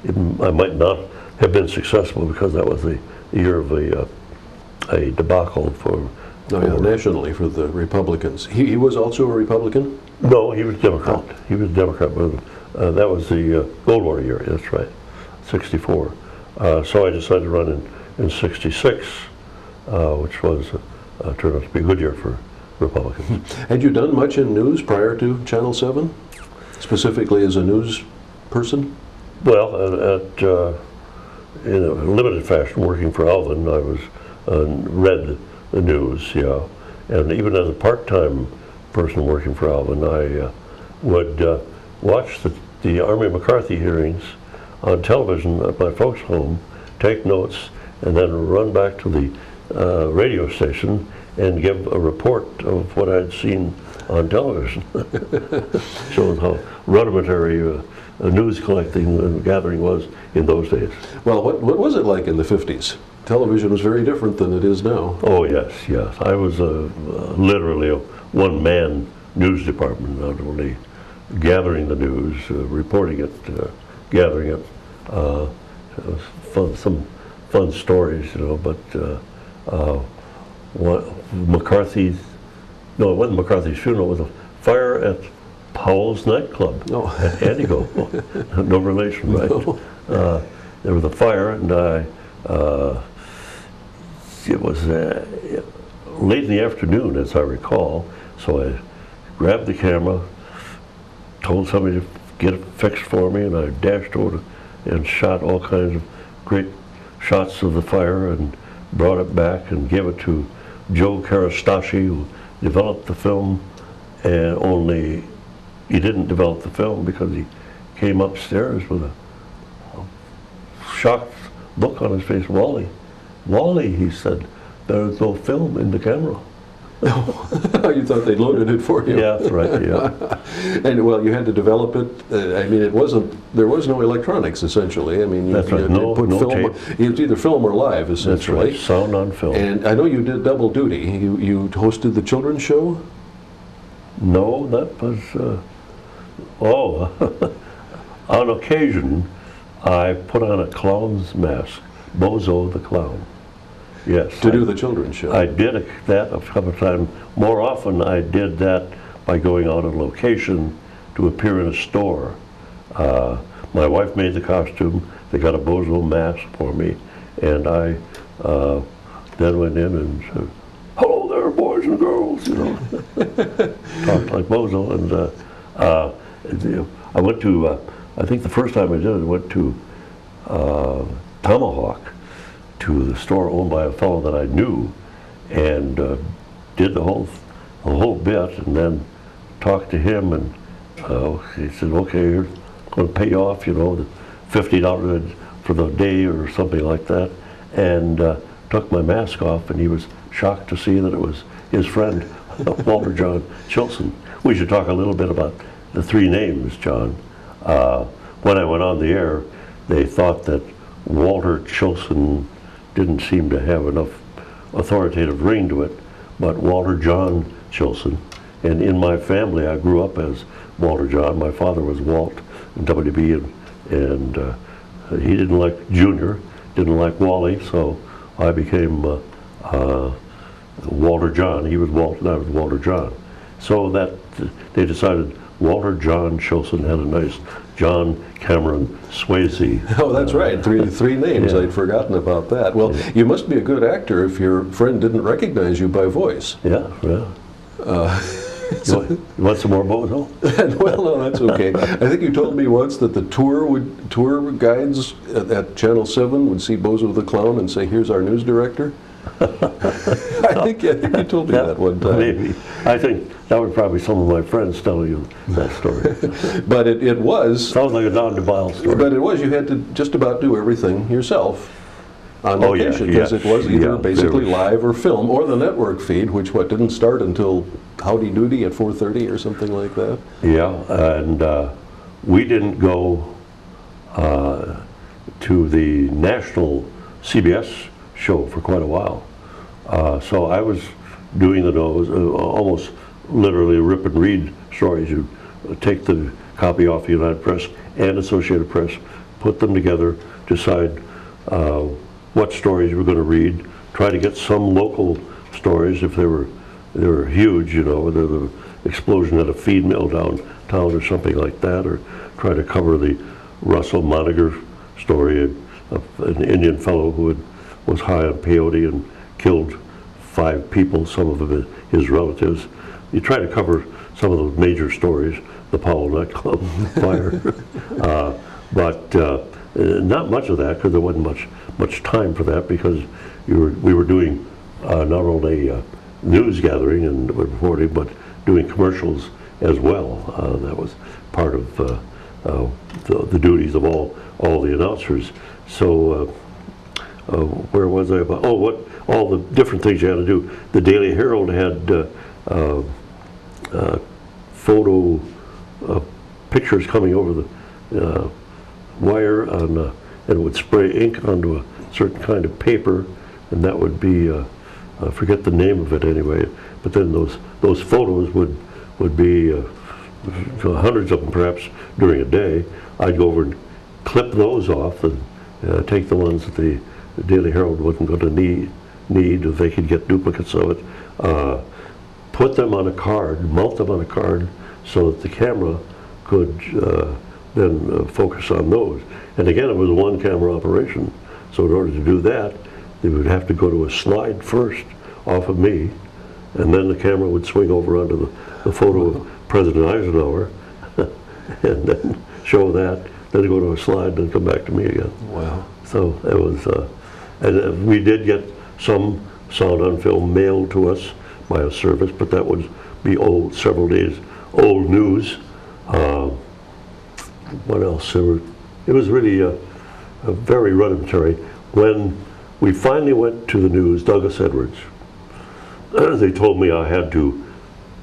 I might not have been successful, because that was the year of a debacle for nationally for the Republicans. He was also a Republican? No, he was Democrat. Oh. He was Democrat, but that was the Gold War year, that's right, 64. So I decided to run in 66, which was turned out to be a good year for Republicans. Had you done much in news prior to Channel 7, specifically as a news person? Well, in a limited fashion, working for Alvin, I was read the news, yeah, and even as a part-time person working for Alvin, I would watch the Army McCarthy hearings on television at my folks' home, take notes, and then run back to the radio station and give a report of what I'd seen on television. Shows how rudimentary news collecting and gathering was in those days. Well, what was it like in the 50s? Television was very different than it is now. Oh, yes, yes. I was literally a one-man news department, not only gathering the news, reporting it, gathering it. It was some fun stories, you know, but McCarthy's, no, it wasn't McCarthy's funeral, it was a fire at Powell's nightclub at Antigo. No relation, right? No. There was a fire, and it was late in the afternoon, as I recall, so I grabbed the camera, told somebody to get it fixed for me, and I dashed over and shot all kinds of great shots of the fire and brought it back and gave it to Joe Karastashi, who developed the film, and only he didn't develop the film because he came upstairs with a shocked look on his face. Wally, he said, there's no film in the camera. You thought they'd loaded it for you? Yeah, that's right, yeah. And well, you had to develop it. I mean, there was no electronics, essentially. I mean, that's right, no film, tape. It was either film or live, essentially. That's right, sound on film. And I know you did double duty. You hosted the children's show? No, that was, on occasion, I put on a clown's mask, Bozo the Clown. Yes. To do the children's show? I did that a couple of times. More often, I did that by going out on location to appear in a store. My wife made the costume. They got a Bozo mask for me, and I then went in and said, "Hello there, boys and girls," you know. Talked like Bozo, and I went to. I think the first time I did it, I went to Tomahawk, to the store owned by a fellow that I knew, and did the whole bit, and then talked to him, and he said, "Okay, here's going to pay you off, you know, the $50 for the day or something like that," and took my mask off, and he was shocked to see that it was his friend, Walter John Chilsen. We should talk a little bit about the three names, John. When I went on the air, they thought that Walter Chilsen didn't seem to have enough authoritative ring to it, but Walter John Chilsen. And in my family, I grew up as Walter John. My father was Walt in WB, and he didn't like Junior, didn't like Wally, so I became Walter John. He was Walt, and I was Walter John. So that they decided Walter John Chilsen had a nice John Cameron Swayze. Oh, that's right. Three names. Yeah. I'd forgotten about that. Well, yeah. You must be a good actor if your friend didn't recognize you by voice. Yeah, yeah. You want some more Bozo? Well, no, that's okay. I think you told me once that the tour guides at Channel 7 would see Bozo the Clown and say, "Here's our news director." I think you told me that one time. Maybe. I think that was probably some of my friends telling you that story. But it was... Sounds like a Don DeBile story. But it was, you had to just about do everything yourself on location, because it was either basically live or film, or the network feed, which didn't start until Howdy Doody at 4:30 or something like that. Yeah, and we didn't go to the national CBS show for quite a while. So I was doing those almost literally rip and read stories. You take the copy off the United Press and Associated Press, put them together, decide what stories you were going to read, try to get some local stories if they were huge, you know, whether the explosion at a feed mill downtown or something like that, or try to cover the Russell Moniger story, an Indian fellow who was high on peyote and killed 5 people, some of them his relatives. You try to cover some of those major stories, the Powell nightclub fire, but not much of that, because there wasn't much time for that, because we were doing not only news gathering and reporting, but doing commercials as well. That was part of the duties of all the announcers. So where was I about? Oh, what all the different things you had to do. The Daily Herald had photo pictures coming over the wire on, and it would spray ink onto a certain kind of paper, and that would be I forget the name of it anyway. But then those photos would be hundreds of them perhaps during a day. I'd go over and clip those off and take the ones that the Daily Herald wasn't going to need if they could get duplicates of it. Put them on a card, mount them on a card, so that the camera could then focus on those. And again, it was a one-camera operation. So in order to do that, they would have to go to a slide first off of me, and then the camera would swing over onto the photo of President Eisenhower, and then show that, then go to a slide, then come back to me again. Wow. So it was, and we did get some sound on film mailed to us by a service, but that would be old, several days old news. What else? It was really a very rudimentary. When we finally went to the news, Douglas Edwards, they told me I had to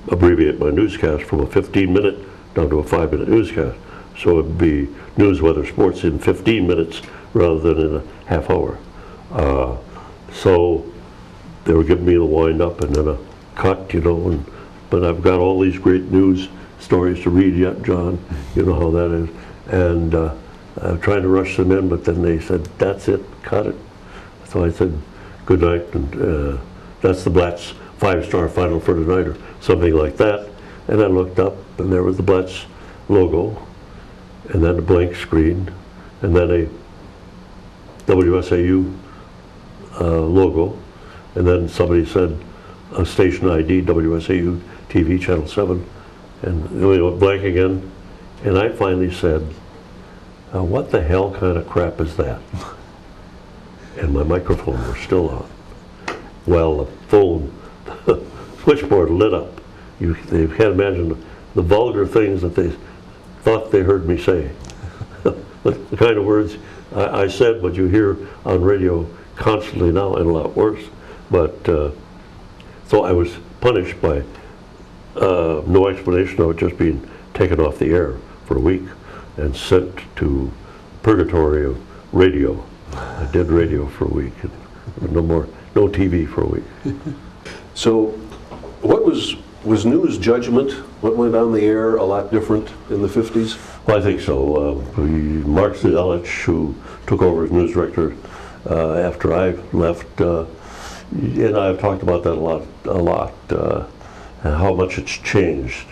abbreviate my newscast from a 15-minute down to a 5-minute newscast. So it would be news, weather, sports in 15 minutes rather than in a half hour. So they were giving me the wind up and then a cut, you know, but I've got all these great news stories to read yet, John. You know how that is. And I'm trying to rush them in, but then they said, that's it, cut it. So I said, good night, and that's the Blatz 5-star final for tonight, or something like that. And I looked up, and there was the Blatz logo, and then a blank screen, and then a WSAU logo, and then somebody said a station ID, WSAU TV Channel 7, and we went blank again, and I finally said, what the hell kind of crap is that? And my microphone was still on. Well, the phone switchboard lit up. You can't imagine the vulgar things that they thought they heard me say. The kind of words I said, what you hear on radio constantly now, and a lot worse. But so I was punished by no explanation of it, just being taken off the air for a week and sent to purgatory of radio. I did radio for a week, and no TV for a week. So what was news judgment, what went on the air, a lot different in the 50s? Well, I think so. Mark Zelich, who took over as news director after I left, and I've talked about that a lot, and how much it's changed.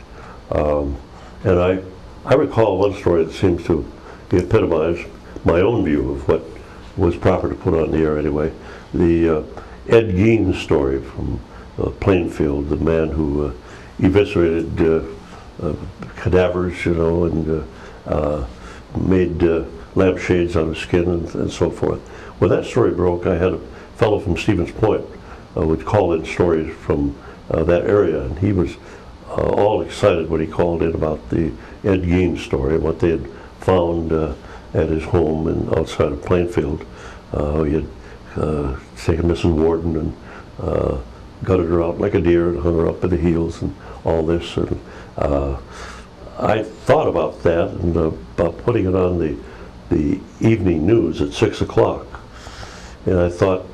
And I recall one story that seems to epitomize my own view of what was proper to put on the air anyway. The Ed Gein story from Plainfield, the man who eviscerated cadavers, you know, and made lampshades on his skin and so forth. When that story broke, I had a fellow from Stevens Point would call in stories from that area, and he was all excited when he called in about the Ed Gein story, what they had found at his home outside of Plainfield. He had taken Mrs. Warden and gutted her out like a deer and hung her up by the heels and all this. And I thought about that and about putting it on the evening news at 6 o'clock. And I thought,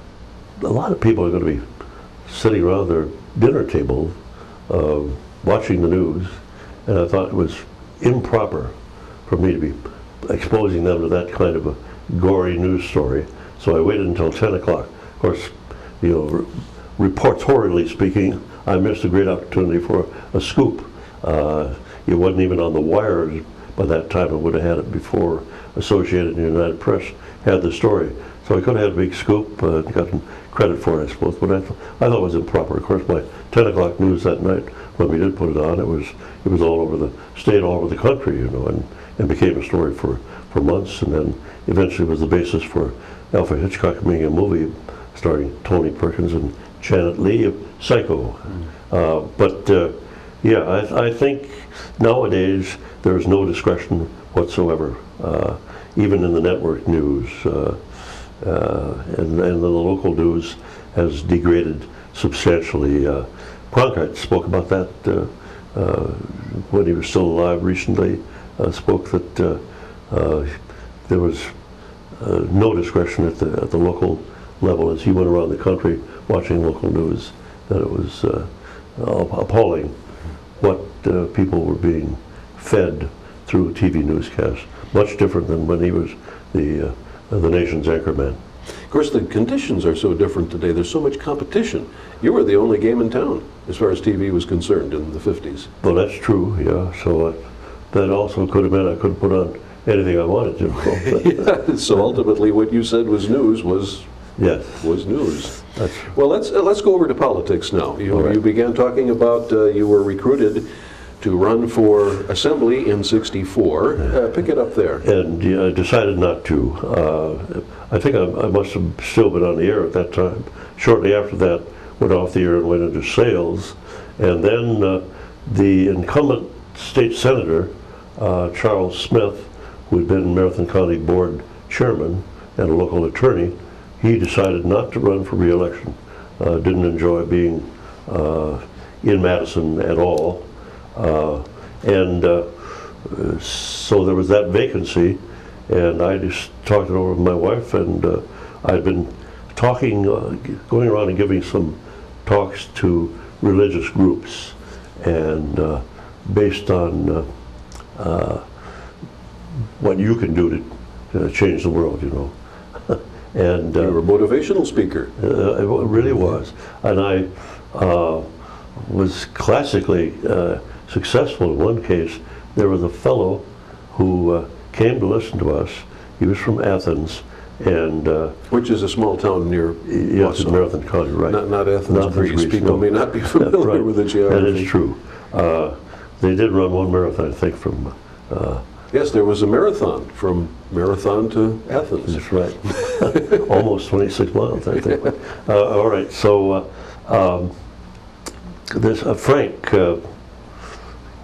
a lot of people are going to be sitting around their dinner table watching the news, and I thought it was improper for me to be exposing them to that kind of a gory news story. So I waited until 10 o'clock. Of course, you know, reportorially speaking, I missed a great opportunity for a scoop. It wasn't even on the wires by that time. I would have had it before Associated and United Press had the story. So I could have had a big scoop and gotten credit for it, I suppose. But I thought it was improper. Of course, my 10 o'clock news that night, when we did put it on, it was all over the state, all over the country, you know, and became a story for months, and then eventually was the basis for Alfred Hitchcock making a movie starring Tony Perkins and Janet Leigh of Psycho. Yeah, I think nowadays there is no discretion whatsoever, even in the network news, and the local news has degraded substantially. Cronkite spoke about that when he was still alive recently, spoke that there was no discretion at the local level as he went around the country watching local news, that it was appalling what people were being fed through TV newscasts. Much different than when he was the nation's anchorman. Of course, the conditions are so different today. There's so much competition. You were the only game in town as far as TV was concerned in the 50s. Well, that's true, yeah. So that also could have meant I could put on anything I wanted to. Yeah, so ultimately what you said was news was news. Well, let's go over to politics now. You began talking about you were recruited to run for assembly in '64. Pick it up there. And I decided not to. I think I must have still been on the air at that time. Shortly after that, went off the air and went into sales. And then the incumbent state senator, Charles Smith, who had been Marathon County Board chairman and a local attorney, he decided not to run for re-election. Didn't enjoy being in Madison at all. So there was that vacancy, and I just talked it over with my wife, and I'd been talking, going around and giving some talks to religious groups, and based on what you can do to change the world, you know. And you were a motivational speaker. It really was. And I was classically successful in one case. There was a fellow who came to listen to us. He was from Athens, and which is a small town near yes, in Marathon County, right? Not Athens, Greece. People may not be familiar with the geography. That is true. They did run one marathon, I think, from. Yes, there was a marathon from Marathon to Athens. That's right. Almost 26 miles, I think. All right, so there's Frank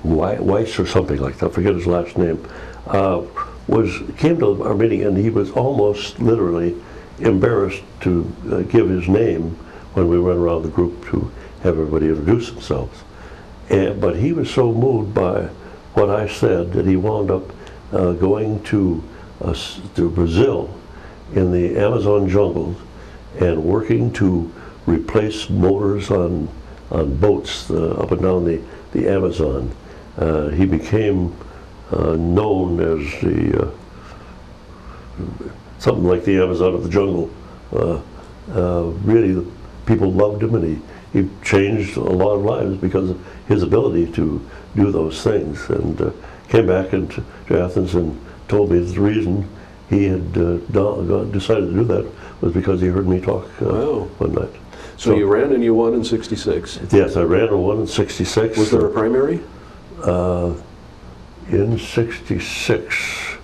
Weiss or something like that, I forget his last name, came to our meeting, and he was almost literally embarrassed to give his name when we went around the group to have everybody introduce themselves. But he was so moved by what I said that he wound up going to Brazil in the Amazon jungle and working to replace motors on boats up and down the Amazon. He became known as the something like the Amazon of the jungle. Really, people loved him, and he changed a lot of lives because of his ability to do those things. And came back to Athens and told me that the reason he had decided to do that was because he heard me talk one night. So you ran and you won in '66? Yes, I ran and won in '66. Was there a primary? In '66,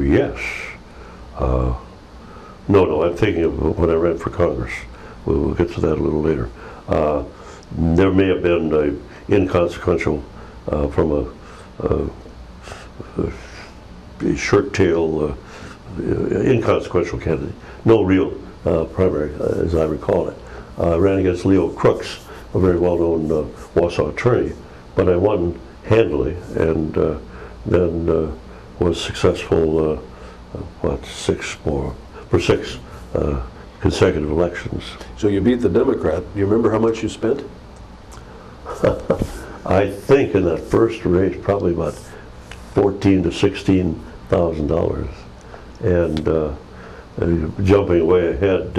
yes. No, I'm thinking of when I ran for Congress. We'll get to that a little later. There may have been an inconsequential from a shirt-tail, inconsequential candidate. No real primary, as I recall it. I ran against Leo Crooks, a very well-known Wausau attorney, but I won handily, and then was successful, for six consecutive elections. So you beat the Democrat. Do you remember how much you spent? I think in that first race, probably about $14,000 to $16,000. And jumping way ahead,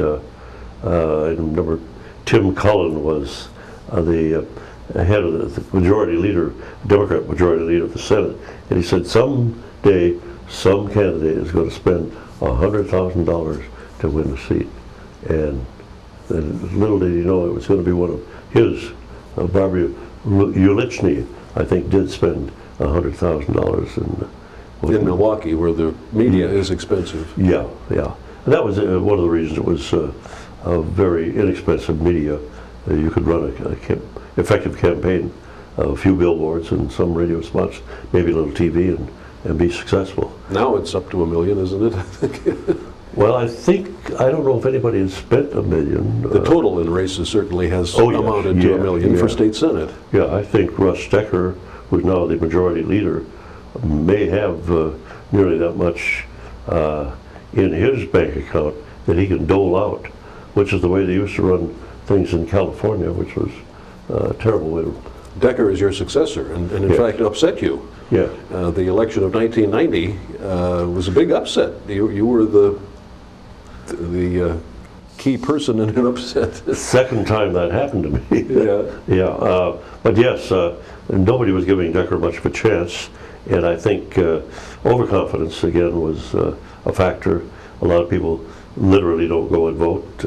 I remember Tim Cullen was the head of the majority leader, Democrat majority leader of the Senate, and he said someday some candidate is going to spend $100,000 to win the seat. And little did he know it was going to be one of his. Barbara Ulichny, I think, did spend $100,000 in Milwaukee, where the media is expensive. Yeah, yeah. And that was one of the reasons it was a very inexpensive media. You could run an effective campaign, a few billboards and some radio spots, maybe a little TV, and be successful. Now it's up to $1 million, isn't it? Well, I don't know if anybody has spent $1 million. The total in races certainly has amounted to $1 million for state senate. Yeah, I think Russ Stecker, who's now the majority leader, may have nearly that much in his bank account that he can dole out, which is the way they used to run things in California, which was a terrible way to... Decker is your successor, and in fact upset you. Yeah. The election of 1990 was a big upset. You were the key person in an upset. The second time that happened to me. Yeah. Yeah. But yes, nobody was giving Decker much of a chance, and I think overconfidence again was a factor. A lot of people literally don't go and vote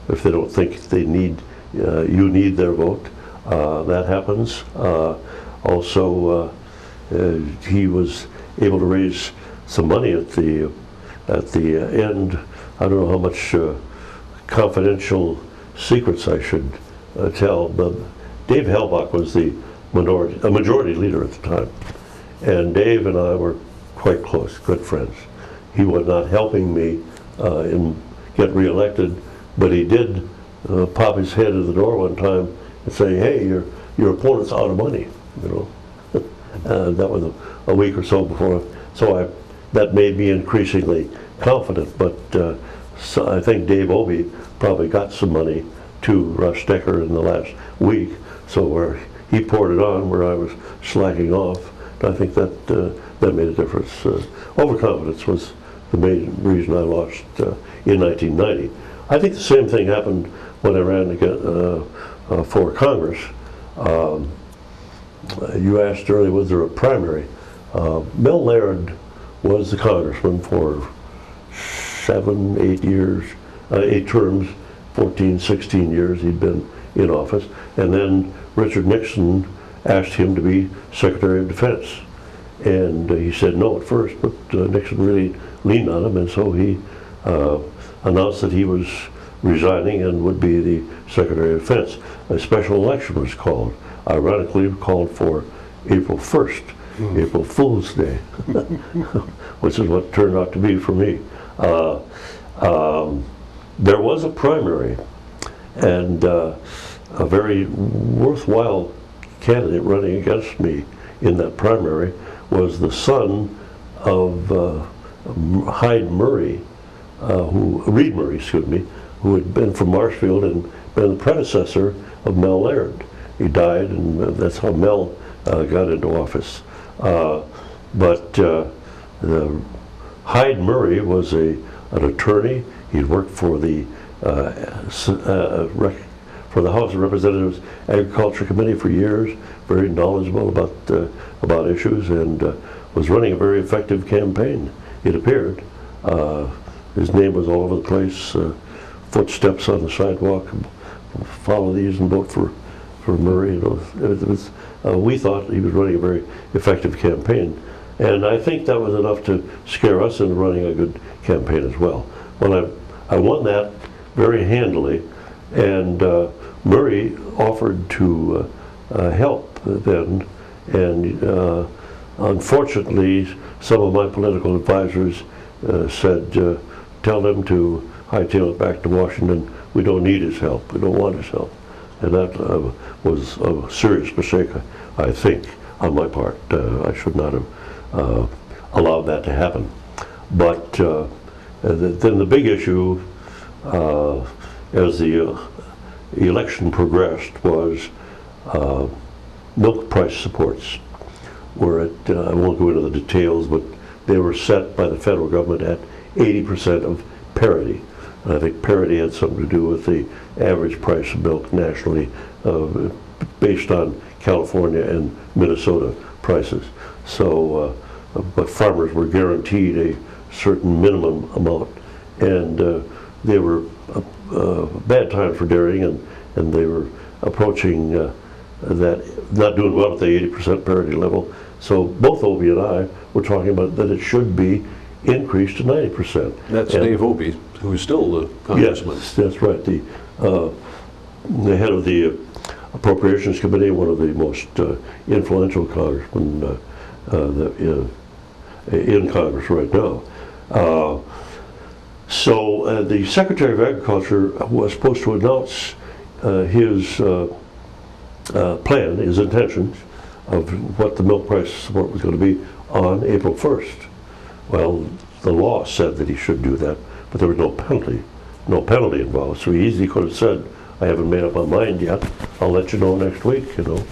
if they don't think they need you need their vote. That happens. Also, he was able to raise some money at the end. I don't know how much confidential secrets I should tell, but Dave Helbach was the majority leader at the time, and Dave and I were quite close, good friends. He was not helping me get reelected, but he did pop his head in the door one time and say, "Hey, your opponent's out of money," you know. That was a week or so before, so that made me increasingly confident. But so I think Dave Obey probably got some money to Russ Stecker in the last week, so where he poured it on, where I was slacking off. I think that made a difference. Overconfidence was the main reason I lost in 1990. I think the same thing happened when I ran again for Congress. You asked earlier, was there a primary? Mel Laird was the congressman for 7, 8 years, 8 terms, 14, 16 years he'd been in office. And then Richard Nixon asked him to be Secretary of Defense. And he said no at first, but Nixon really leaned on him, and so he announced that he was resigning and would be the Secretary of Defense. A special election was called, ironically called for April 1st, April Fool's Day, which is what turned out to be for me. There was a primary, and a very worthwhile candidate running against me in that primary was the son of Reed Murray, who had been from Marshfield and been the predecessor of Mel Laird. He died, and that's how Mel got into office. But Hyde Murray was an attorney. He'd worked for the House of Representatives Agriculture Committee for years, very knowledgeable about issues, and was running a very effective campaign, it appeared. His name was all over the place, footsteps on the sidewalk, follow these and vote for Murray. We thought he was running a very effective campaign, and I think that was enough to scare us into running a good campaign as well. Well, I won that very handily, and Murray offered to help then, and unfortunately some of my political advisors said, tell them to hightail it back to Washington. We don't need his help. We don't want his help. And that was a serious mistake, I think, on my part. I should not have allowed that to happen. But then the big issue as the election progressed was milk price supports. Were at, I won't go into the details, but they were set by the federal government at 80% of parity. And I think parity had something to do with the average price of milk nationally based on California and Minnesota prices. So, but farmers were guaranteed a certain minimum amount. And they were bad times for dairying, and they were approaching that, not doing well at the 80% parity level. So both Obie and I were talking about that it should be increased to 90%. That's Dave Obie, who's still the congressman. Yes, that's right. The head of the Appropriations Committee, one of the most influential congressmen in Congress right now. So the Secretary of Agriculture was supposed to announce his plan, his intentions of what the milk price support was going to be on April 1st. Well, the law said that he should do that, but there was no penalty involved. So he easily could have said, I haven't made up my mind yet, I'll let you know next week, you know.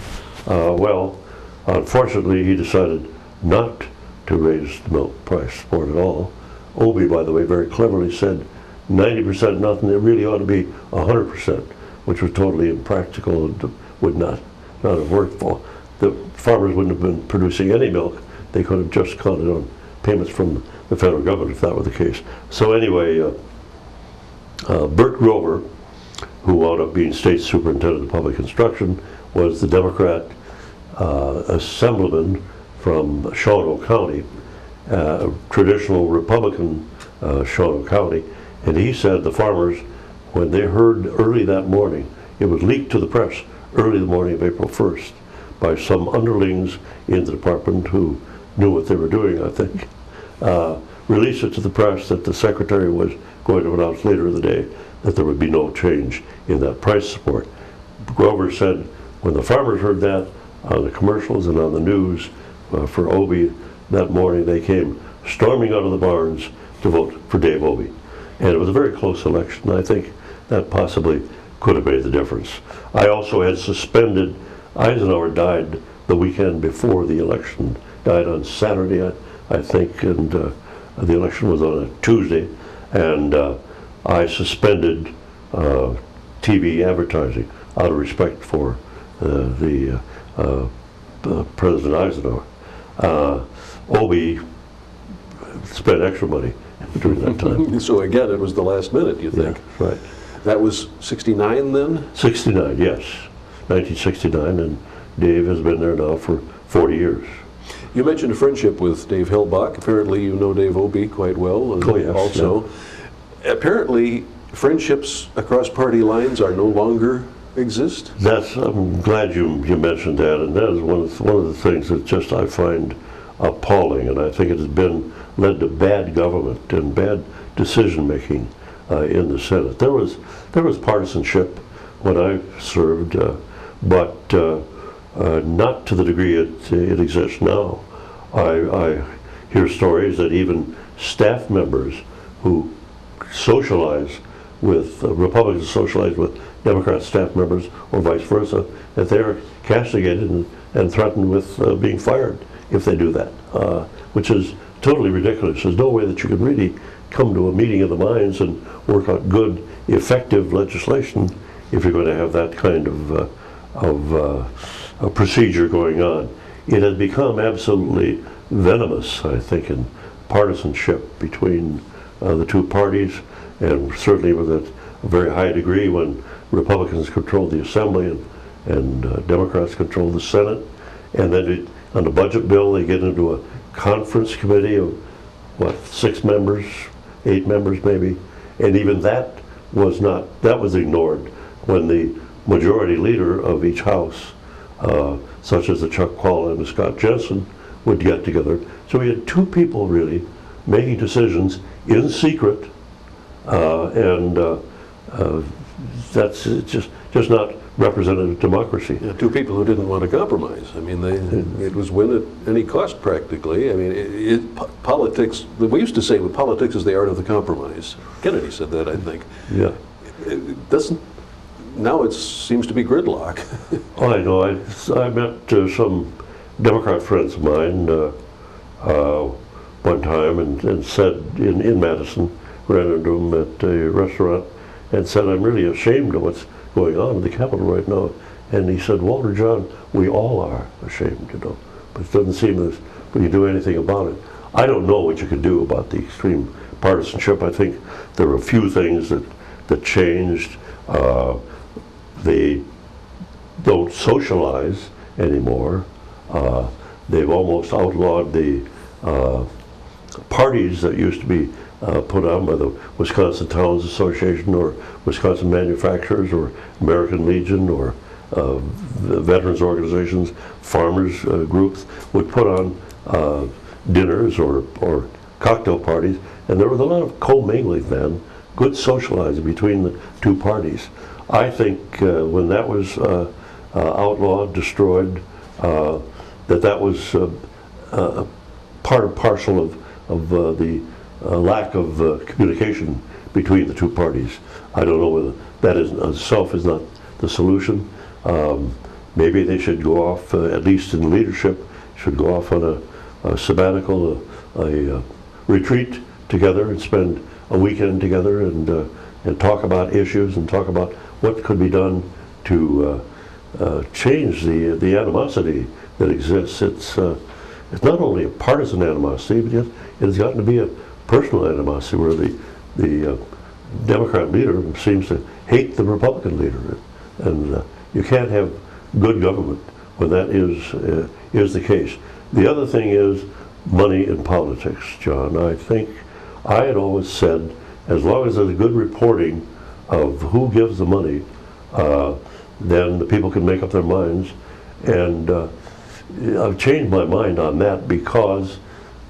Well, unfortunately, he decided not to raise the milk price support at all. Obie, by the way, very cleverly said 90% nothing, it really ought to be 100%, which was totally impractical and would not have worked for. The farmers wouldn't have been producing any milk. They could have just counted on payments from the federal government if that were the case. So anyway, Bert Grover, who wound up being state superintendent of public instruction, was the Democrat assemblyman from Shawano County, traditional Republican Shawano County, and he said the farmers, when they heard early that morning, it was leaked to the press early the morning of April 1st by some underlings in the department who knew what they were doing, I think, released it to the press that the secretary was going to announce later in the day that there would be no change in that price support. Grover said when the farmers heard that on the commercials and on the news for Obie that morning, they came storming out of the barns to vote for Dave Obie. And it was a very close election. I think that possibly could have made the difference. I also had suspended, Eisenhower died the weekend before the election, died on Saturday, I think, and the election was on a Tuesday, and I suspended TV advertising out of respect for President Eisenhower. Obie spent extra money during that time. So again, it was the last minute, you think? Yeah, right. That was 69 then? 69, yes. 1969, and Dave has been there now for 40 years. You mentioned a friendship with Dave Hillbach. Apparently you know Dave Obie quite well. Oh, yes, also. Yeah. Apparently friendships across party lines are no longer exist? I'm glad you mentioned that, and that is one of the things that just I find appalling, and I think it has led to bad government and bad decision making in the Senate. There was partisanship when I served, but not to the degree it exists now. I hear stories that even staff members who socialize with Republicans socialize with Democrat staff members or vice versa, that they're castigated and threatened with being fired if they do that, which is totally ridiculous. There's no way that you can really come to a meeting of the minds and work out good, effective legislation if you're going to have that kind of procedure going on. It has become absolutely venomous, I think, in partisanship between the two parties, and certainly with a very high degree when Republicans control the Assembly and Democrats control the Senate. And then on the budget bill, they get into a conference committee of, 6 members, 8 members maybe, and even that was ignored when the majority leader of each house, such as the Chuck Qualla and the Scott Jensen, would get together. So we had 2 people really making decisions in secret, and that's just not representative democracy. Yeah, 2 people who didn't want to compromise. I mean, it was win at any cost practically. I mean, politics, we used to say with politics is the art of the compromise. Kennedy said that, I think. Yeah. Now it seems to be gridlock. Oh, I know. I met some Democrat friends of mine one time and said in Madison, ran into him at a restaurant and said, I'm really ashamed of what's going on in the Capitol right now. And he said, Walter John, we all are ashamed, but it doesn't seem as we can do anything about it. I don't know what you could do about the extreme partisanship. I think there are a few things that changed. They don't socialize anymore. They've almost outlawed the parties that used to be put on by the Wisconsin Towns Association or Wisconsin Manufacturers or American Legion or the veterans organizations, farmers groups would put on dinners or cocktail parties, and there was a lot of commingling then, good socializing between the two parties. I think when that was outlawed, destroyed, that was part and parcel of the lack of communication between the two parties. I don't know whether that is itself is not the solution. Maybe they should go off, at least in leadership, should go off on a sabbatical, a retreat together and spend a weekend together and talk about issues and talk about what could be done to change the animosity that exists. It's not only a partisan animosity, but yet it has gotten to be a personal animosity where the Democrat leader seems to hate the Republican leader, and you can't have good government when that is the case. The other thing is money in politics, John. I think I had always said, as long as there's good reporting of who gives the money, then the people can make up their minds. And I've changed my mind on that because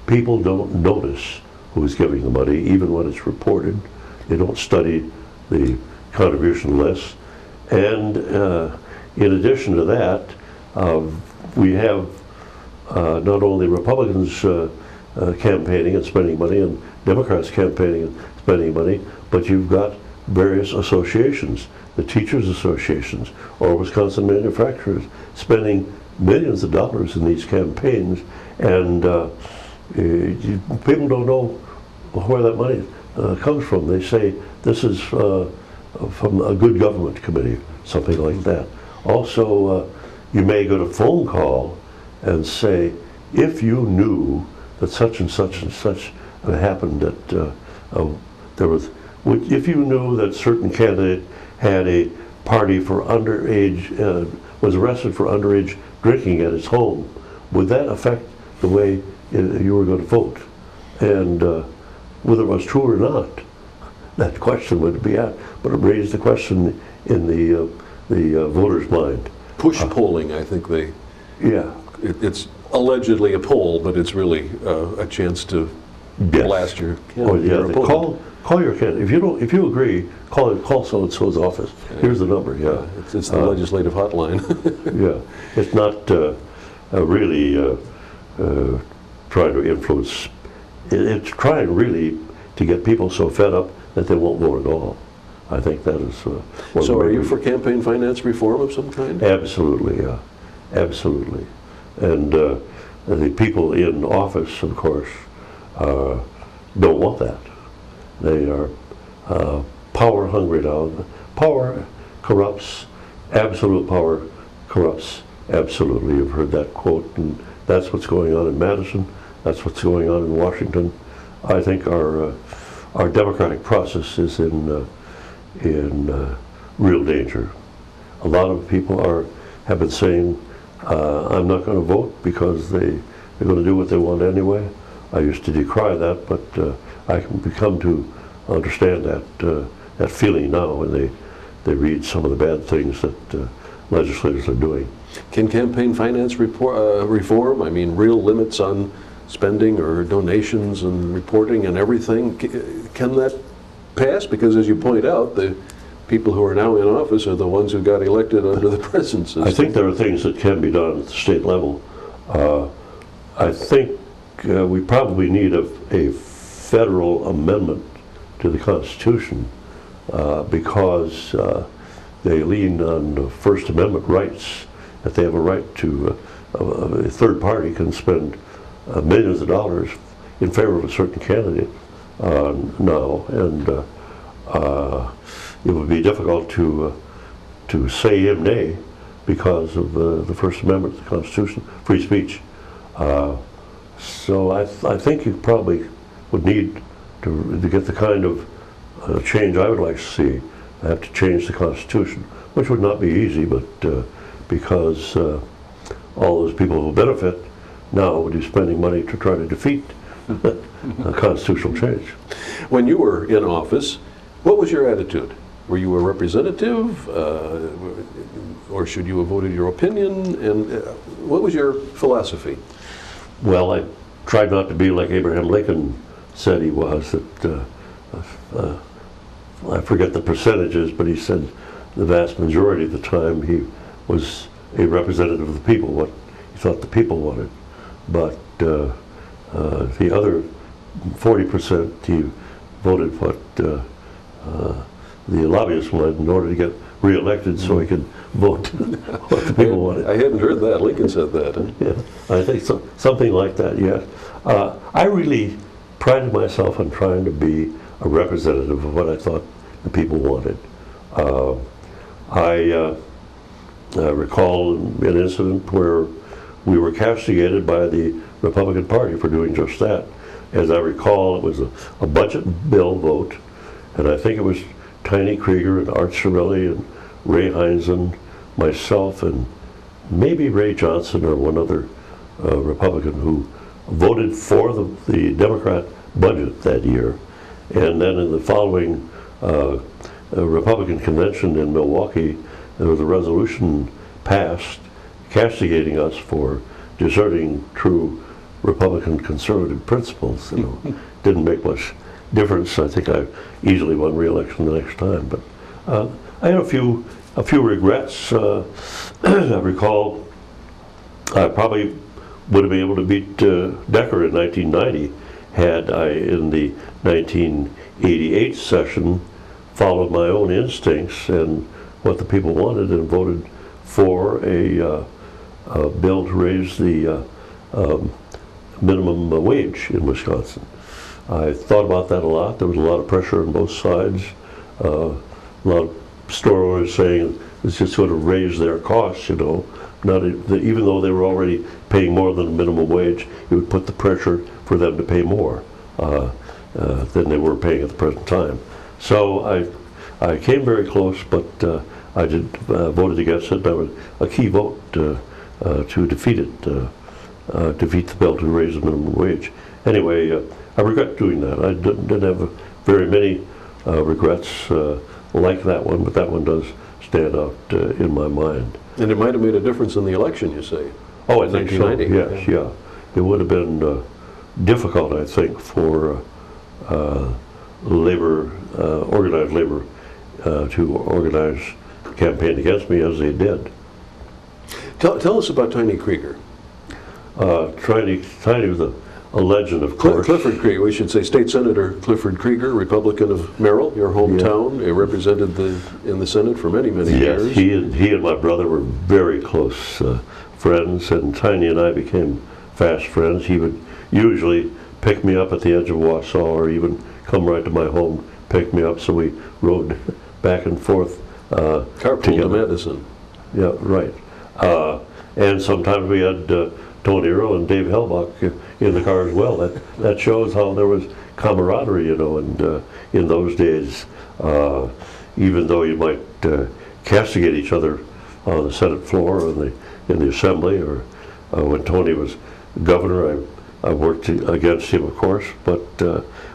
people don't notice who's giving the money, even when it's reported. They don't study the contribution lists. And in addition to that, we have not only Republicans campaigning and spending money and Democrats campaigning and spending money, but you've got various associations, the teachers associations or Wisconsin manufacturers spending millions of dollars in these campaigns, and people don't know where that money comes from. They say this is from a good government committee, something like that. Also, you may get a phone call and say, if you knew that such and such and such happened, that there was, if you knew that certain candidate had a party for underage, was arrested for underage drinking at his home, would that affect the way you were going to vote? And whether it was true or not, that question would be asked, but it raised the question in the voter's mind. Push polling, I think they. Yeah. It's allegedly a poll, but it's really a chance to blast your opponent. Call your candidate. If you agree, call so and so's office. Yeah. Here's the number. Yeah. It's the legislative hotline. Yeah. It's not really trying to influence. It's trying really to get people so fed up that they won't vote at all. I think that is. So, are you for campaign finance reform of some kind? Absolutely, yeah, absolutely. And the people in office, of course, don't want that. They are power hungry now. Power corrupts. Absolute power corrupts. Absolutely. You've heard that quote, and that's what's going on in Madison. That's what's going on in Washington. I think our democratic process is in real danger. A lot of people have been saying, I'm not going to vote because they're going to do what they want anyway. I used to decry that, but I can become to understand that feeling now when they read some of the bad things that legislators are doing. Can campaign finance reform, I mean real limits on spending or donations and reporting and everything, can that pass? Because as you point out, the people who are now in office are the ones who got elected under the present system. I think there are things that can be done at the state level. I think we probably need a federal amendment to the Constitution because they lean on the First Amendment rights, that they have a right to, a third party can spend millions of dollars in favor of a certain candidate now, and it would be difficult to say him nay because of the First Amendment of the Constitution, free speech. So I think you probably would need to get the kind of change I would like to see. I have to change the Constitution, which would not be easy, but because all those people who benefit now would be spending money to try to defeat a constitutional change. When you were in office, what was your attitude? Were you a representative, or should you have voted your opinion? And what was your philosophy? Well, I tried not to be like Abraham Lincoln said he was. That I forget the percentages, but he said the vast majority of the time he was a representative of the people, what he thought the people wanted. But the other 40%, he voted what the lobbyists wanted in order to get reelected, so he could vote what the people wanted. I hadn't heard that. Lincoln said that. Huh? Yeah, I think so, something like that, yes. I really prided myself on trying to be a representative of what I thought the people wanted. I recall an incident where we were castigated by the Republican Party for doing just that. As I recall, it was a budget bill vote, and I think it was Tiny Krieger and Art Cirilli and Ray Hines and myself and maybe Ray Johnson or one other Republican who voted for the Democrat budget that year. And then in the following Republican convention in Milwaukee, there was a resolution passed castigating us for deserting true Republican conservative principles. You know, didn't make much difference. I think I easily won re-election the next time. But I had a few regrets. I recall I probably would have been able to beat Decker in 1990 had I, in the 1988 session, followed my own instincts and what the people wanted and voted for a bill to raise the minimum wage in Wisconsin. I thought about that a lot. There was a lot of pressure on both sides. A lot of store owners saying it's just sort of raise their costs, you know. Even though they were already paying more than the minimum wage, it would put the pressure for them to pay more than they were paying at the present time. So I came very close, but I voted against it. That was a key vote to defeat it, defeat the bill to raise the minimum wage. Anyway, I regret doing that. I didn't have very many regrets like that one, but that one does stand out in my mind. And it might have made a difference in the election, you say? Oh, I think so. Yes, yeah. It would have been difficult, I think, for labor, organized labor, to organize a campaign against me as they did. Tell us about Tiny Krieger. Tiny was a legend, of course. Clifford Krieger, we should say State Senator Clifford Krieger, Republican of Merrill, your hometown. He represented in the Senate for many, many years. He and my brother were very close friends, and Tiny and I became fast friends. He would usually pick me up at the edge of Wausau or even come right to my home, pick me up, so we rode back and forth Carpool together. to Madison. Yeah, right. And sometimes we had Tony Earl and Dave Hellbach in the car as well. That shows how there was camaraderie, you know, and in those days, even though you might castigate each other on the Senate floor or in the Assembly, or when Tony was governor, I worked against him, of course, but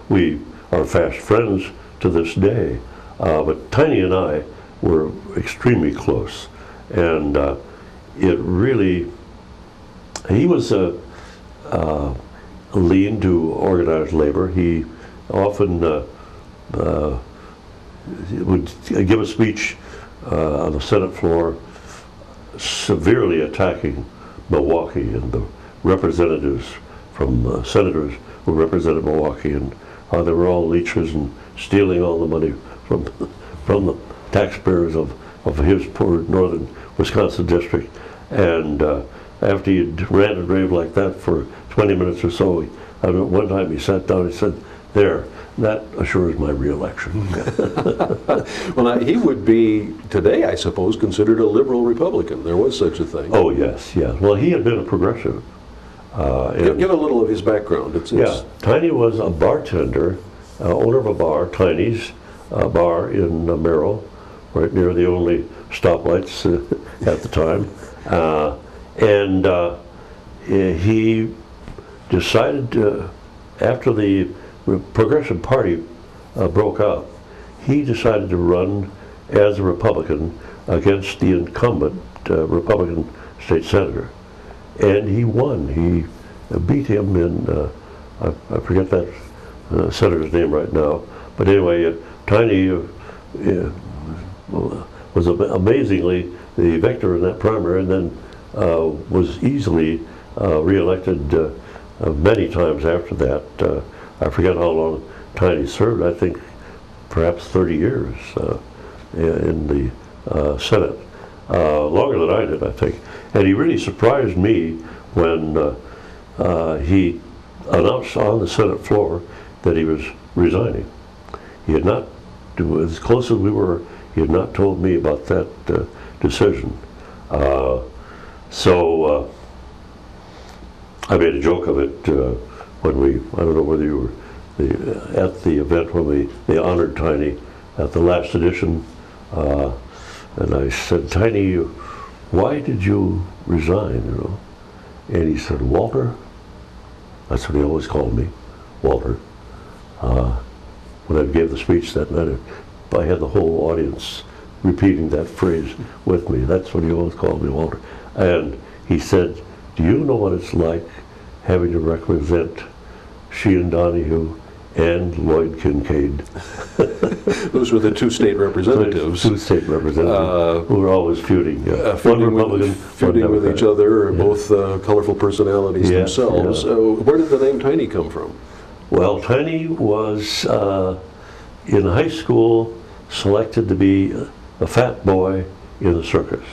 we are fast friends to this day. But Tiny and I were extremely close, and it really, he was lean to organized labor. He often would give a speech on the Senate floor severely attacking Milwaukee and the representatives from senators who represented Milwaukee, and how they were all leeches and stealing all the money from the taxpayers of his poor northern Wisconsin district. And after he'd rant and rave like that for 20 minutes or so, one time he sat down and said, "There, that assures my re-election." Well, now, he would be, today, I suppose, considered a liberal Republican. There was such a thing. Oh, yes, yes. Well, he had been a progressive Give a little of his background. Yeah, Tiny was a bartender, owner of a bar, Tiny's bar in Merrill, right near the only stoplights at the time. He decided, after the Progressive Party broke up, he decided to run as a Republican against the incumbent Republican state senator. And he won. He beat him in, I forget that senator's name right now. But anyway, Tiny was amazingly the victor in that primary, and then was easily reelected many times after that. I forget how long Tiny served. I think perhaps 30 years in the Senate. Longer than I did, I think. And he really surprised me when he announced on the Senate floor that he was resigning. He had not, as close as we were, he had not told me about that decision. So I made a joke of it when I don't know whether you were at the event when they honored Tiny at the last edition. And I said, Tiny, why did you resign, you know? And he said, Walter, that's what he always called me, Walter. When I gave the speech that night, I had the whole audience repeating that phrase with me. That's what he always called me, Walter. And he said, do you know what it's like having to represent Sheehan Donahue and Lloyd Kincaid? Those were the two state representatives. Two state representatives who were always feuding. Feuding with each other, both colorful personalities themselves. Where did the name Tiny come from? Well, Tiny was, in high school, selected to be a fat boy in the circus.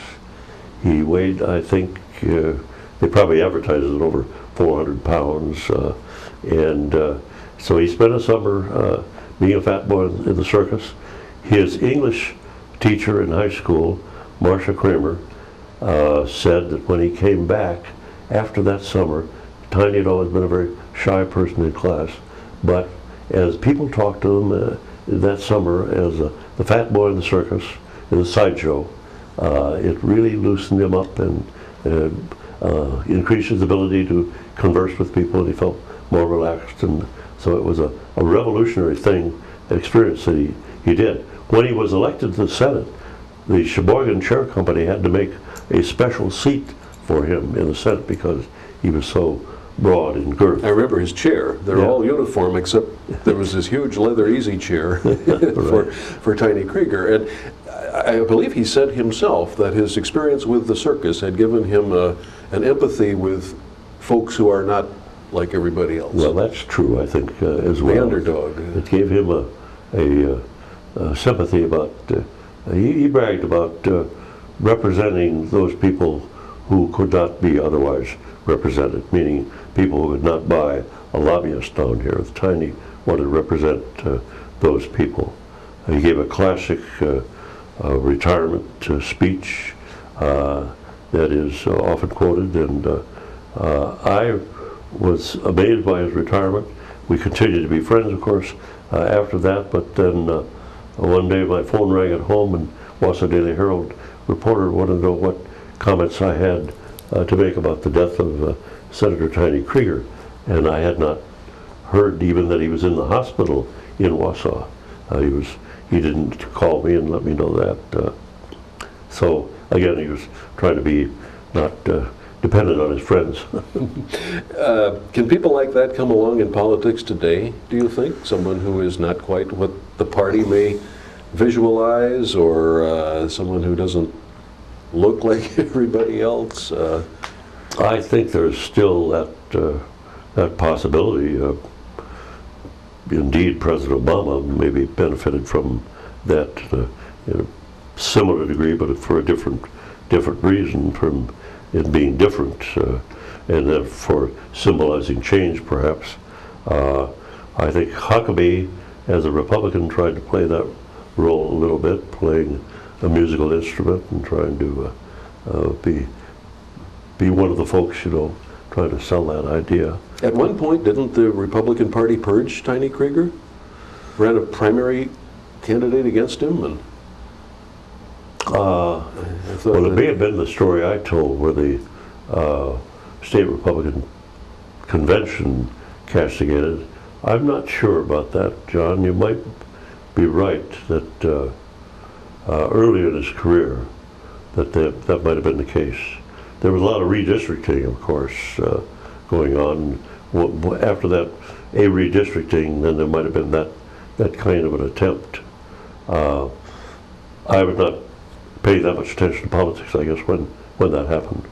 He weighed, I think, they probably advertised it over 400 pounds. So he spent a summer being a fat boy in the circus. His English teacher in high school, Marcia Kramer, said that when he came back after that summer, Tiny had always been a very shy person in class, but as people talked to him that summer as the fat boy in the circus, in the sideshow, it really loosened him up and increased his ability to converse with people, and he felt more relaxed. And so it was a revolutionary experience that he did. When he was elected to the Senate, the Sheboygan Chair Company had to make a special seat for him in the Senate because he was so broad in girth. I remember his chair. They're all uniform except there was this huge leather easy chair for Tiny Krieger. And I believe he said himself that his experience with the circus had given him an empathy with folks who are not like everybody else. Well, that's true, I think, as well. The underdog. It gave him a sympathy about, he bragged about representing those people who could not be otherwise represented, meaning people who would not buy a lobbyist down here. Tiny wanted to represent those people. He gave a classic retirement speech that is often quoted, and I was amazed by his retirement. We continued to be friends, of course, after that, but then one day my phone rang at home, and Wausau Daily Herald reporter wanted to know what comments I had to make about the death of Senator Tiny Krieger, and I had not heard even that he was in the hospital in Wausau. He didn't call me and let me know that. So again, he was trying to be not dependent on his friends. Can people like that come along in politics today, do you think? Someone who is not quite what the party may visualize, or someone who doesn't look like everybody else? I think there's still that possibility. Indeed, President Obama maybe benefited from that in a similar degree, but for a different reason, from it being different, and then for symbolizing change, perhaps. I think Huckabee, as a Republican, tried to play that role a little bit, playing a musical instrument and trying to be one of the folks, trying to sell that idea. At one point, didn't the Republican Party purge Tiny Krieger? Ran a primary candidate against him, and well, it may have been the story I told where the state Republican convention castigated. I'm not sure about that, John. You might be right that early in his career that might have been the case. There was a lot of redistricting, of course, going on. After that, a redistricting, then there might have been that kind of an attempt. I would not pay that much attention to politics, I guess, when that happened.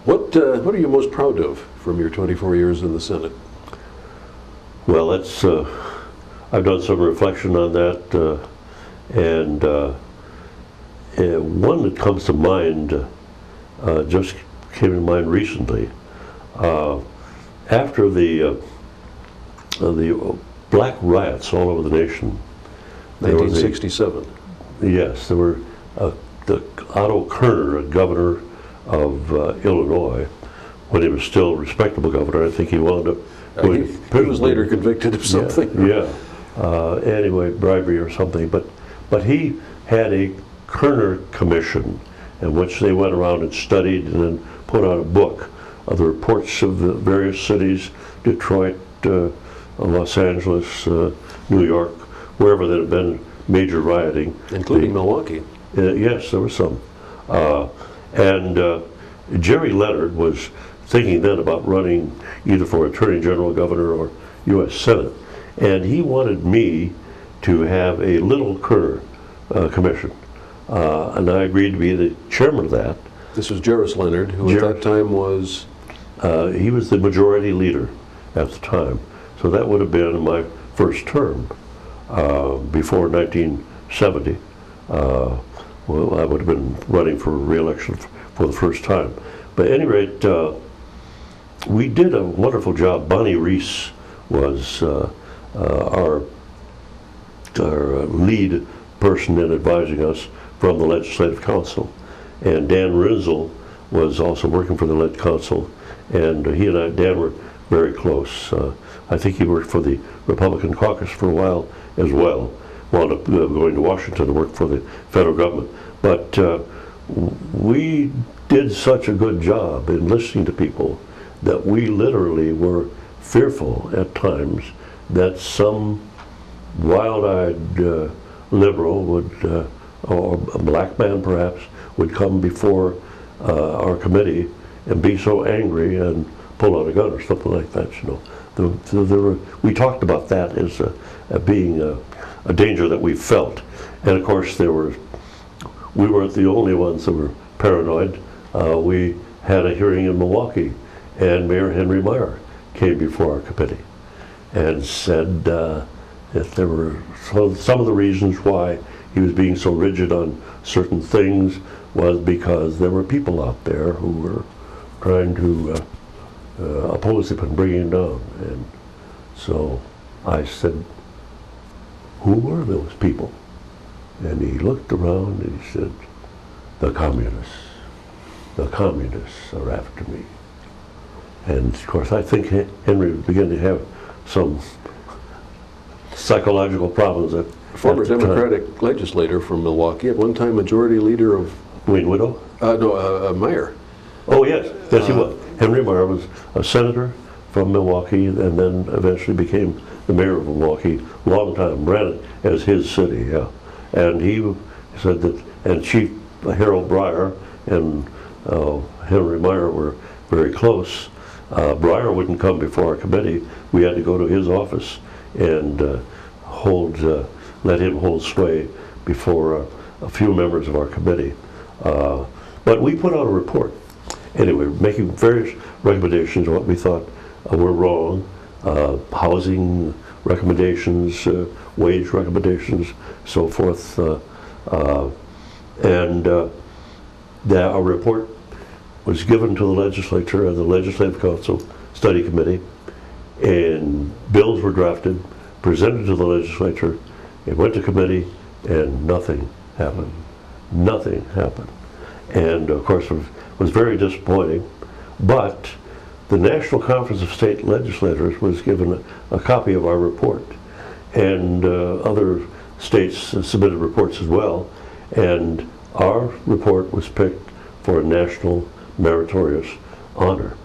what are you most proud of from your 24 years in the Senate? Well, that's I've done some reflection on that, and one that comes to mind just came to mind recently. After the black riots all over the nation, 1967. Yes, there were the Otto Kerner, a governor of Illinois, when he was still a respectable governor. I think he wound up He was later convicted of something. Yeah. Anyway, bribery or something. But he had a Kerner commission in which they went around and studied and then put out a book of the reports of the various cities, Detroit, Los Angeles, New York, wherever there had been major rioting. Including Milwaukee. Yes, there was some. And Jerry Leonard was thinking then about running either for Attorney General, Governor, or U.S. Senate. And he wanted me to have a little Kerner commission. And I agreed to be the chairman of that. This was Jerris Leonard, who at that time was... he was the majority leader at the time. So that would have been my first term before 1970. Well, I would have been running for re-election for the first time. But at any rate, we did a wonderful job. Bonnie Reese was our lead person in advising us from the Legislative Council. And Dan Rinzel was also working for the Lead Council. And he and Dan were very close. I think he worked for the Republican caucus for a while as well. Wound up going to Washington to work for the federal government. But we did such a good job in listening to people that we literally were fearful at times that some wild-eyed liberal would, or a black man perhaps, would come before our committee and be so angry and pull out a gun or something like that, you know. We talked about that as being a danger that we felt. And of course we weren't the only ones that were paranoid. We had a hearing in Milwaukee, and Mayor Henry Meyer came before our committee and said that there were some of the reasons why he was being so rigid on certain things was because there were people out there who were trying to oppose him and bring him down. And so I said, who were those people? And he looked around and he said, the communists. The communists are after me. And of course, I think Henry began to have some psychological problems at Former Democratic legislator from Milwaukee, at one time majority leader of... Wayne Widow? Meyer. Oh, yes. Yes, he was. Henry Meyer was a senator from Milwaukee and then eventually became the mayor of Milwaukee. Long time, ran it as his city, yeah. And he said that, and Chief Harold Breyer and Henry Meyer were very close. Breyer wouldn't come before our committee. We had to go to his office and let him hold sway before a few members of our committee. But we put out a report, anyway, making various recommendations on what we thought were wrong, housing recommendations, wage recommendations, so forth. And our report was given to the legislature and the Legislative Council Study Committee, and bills were drafted, presented to the legislature, it went to committee, and nothing happened. Nothing happened. And of course, it was very disappointing, but the National Conference of State Legislators was given a copy of our report, and other states submitted reports as well, and our report was picked for a national meritorious honor.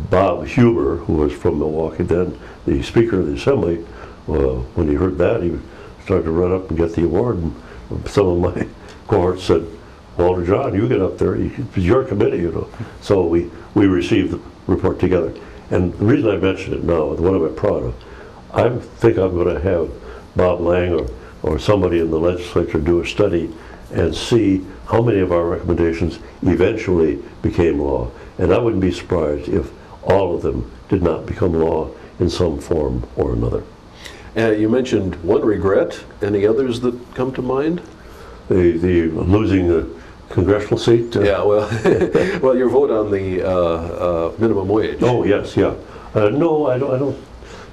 Bob Huber, who was from Milwaukee then, the Speaker of the Assembly, when he heard that, he started to run up and get the award, and some of my cohorts said, Walter John, you get up there, it's your committee, you know. So we received the report together. And the reason I mention it now, what am I proud of? I think I'm going to have Bob Lang or somebody in the legislature do a study and see how many of our recommendations eventually became law. And I wouldn't be surprised if all of them did not become law in some form or another. You mentioned one regret. Any others that come to mind? The losing the congressional seat? Yeah, well, well, your vote on the minimum wage. Oh, yes, yeah. No, I don't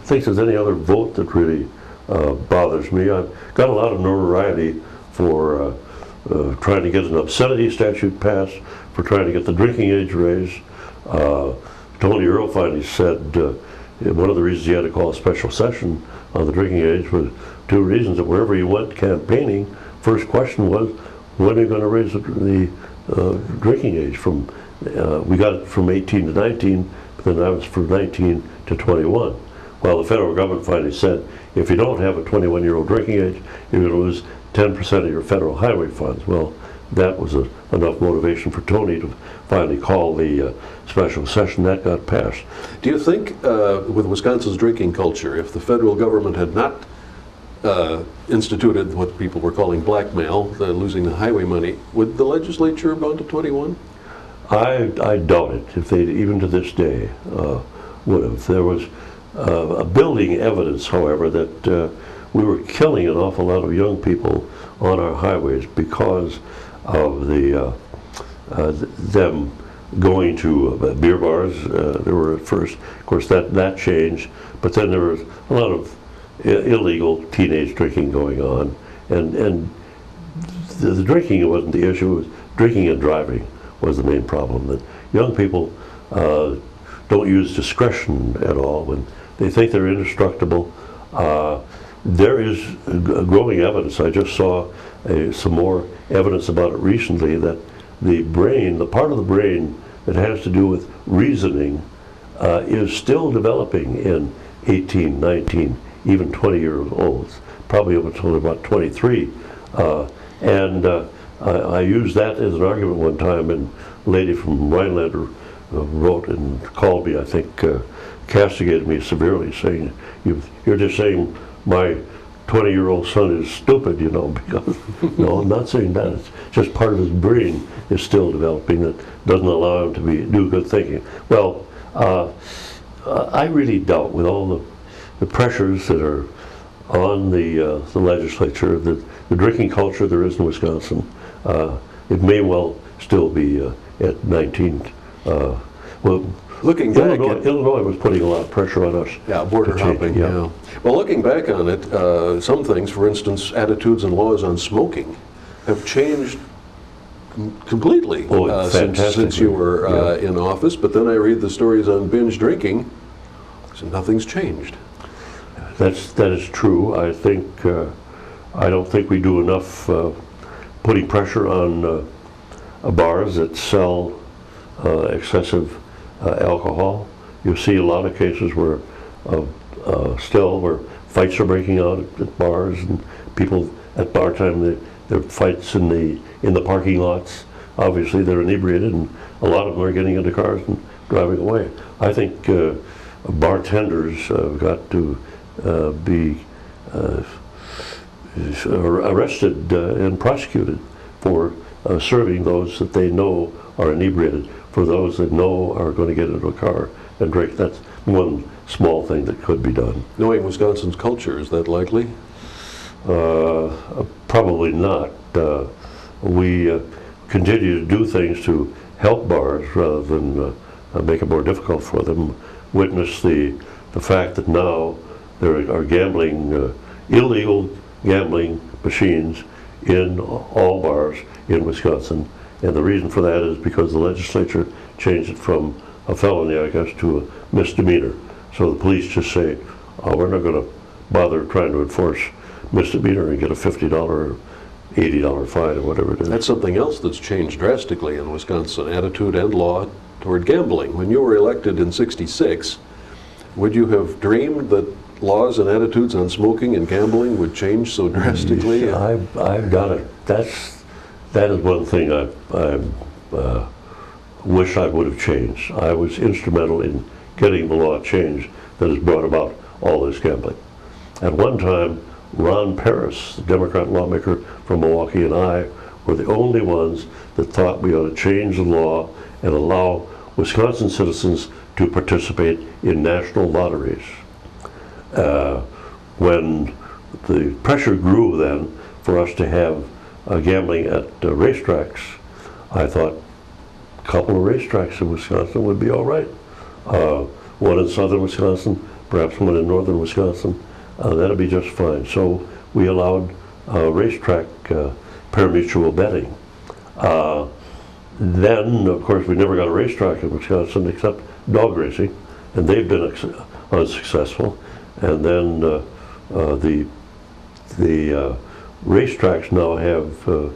think there's any other vote that really bothers me. I've got a lot of notoriety for trying to get an obscenity statute passed, for trying to get the drinking age raised. Tony Earl finally said one of the reasons he had to call a special session on the drinking age was two reasons: that wherever he went campaigning, first question was, when are you going to raise the drinking age from, we got it from 18 to 19, but then that was from 19 to 21. Well, the federal government finally said, if you don't have a 21-year-old drinking age, you're going to lose 10% of your federal highway funds. Well, that was enough motivation for Tony to finally call the special session. That got passed. Do you think, with Wisconsin's drinking culture, if the federal government had not instituted what people were calling blackmail, losing the highway money, would the legislature have gone to 21? I doubt it, if they, even to this day, would have. There was building evidence, however, that we were killing an awful lot of young people on our highways because of them going to beer bars. There were at first, of course, that changed, but then there was a lot of illegal teenage drinking going on, and the drinking wasn't the issue. It was drinking and driving was the main problem. That young people don't use discretion at all when they think they're indestructible. There is growing evidence. I just saw some more evidence about it recently, that the brain, the part of the brain that has to do with reasoning, is still developing in 18, 19, even 20-year-olds, probably up until about 23. I used that as an argument one time, and a lady from Rhinelander wrote and called me, I think, castigated me severely, saying, you're just saying my 20-year-old son is stupid, you know, because, no, I'm not saying that. It's just part of his brain is still developing that doesn't allow him to do good thinking. Well, I really doubt, with all the pressures that are on the legislature, that the drinking culture there is in Wisconsin, it may well still be at 19. Well, looking back, Illinois was putting a lot of pressure on us. Yeah, border hopping. Yeah. Well, looking back on it, some things, for instance, attitudes and laws on smoking, have changed completely since you were in office. But then I read the stories on binge drinking, so nothing's changed. That is true. I think I don't think we do enough putting pressure on bars that sell excessive alcohol. You see a lot of cases where where fights are breaking out at bars, and people at bar time, there are fights in the parking lots. Obviously they're inebriated, and a lot of them are getting into cars and driving away. I think bartenders have got to be arrested and prosecuted for serving those that they know are inebriated, for those that know are going to get into a car and drink. That's one small thing that could be done. Knowing Wisconsin's culture, is that likely? Probably not. We continue to do things to help bars rather than make it more difficult for them. Witness the fact that now there are illegal gambling machines in all bars in Wisconsin, and the reason for that is because the legislature changed it from a felony, I guess, to a misdemeanor. So the police just say, oh, we're not going to bother trying to enforce misdemeanor and get a $50 or $80 fine or whatever it is. That's something else that's changed drastically in Wisconsin, attitude and law toward gambling. When you were elected in '66, would you have dreamed that laws and attitudes on smoking and gambling would change so drastically? I've done it. That is one thing I wish I would have changed. I was instrumental in getting the law changed that has brought about all this gambling. At one time, Ron Paris, the Democrat lawmaker from Milwaukee, and I were the only ones that thought we ought to change the law and allow Wisconsin citizens to participate in national lotteries. When the pressure grew then for us to have gambling at racetracks, I thought a couple of racetracks in Wisconsin would be all right. One in southern Wisconsin, perhaps one in northern Wisconsin, that'd be just fine. So we allowed racetrack pari-mutuel betting. Then, of course, we never got a racetrack in Wisconsin except dog racing, and they've been unsuccessful. And then the racetracks now have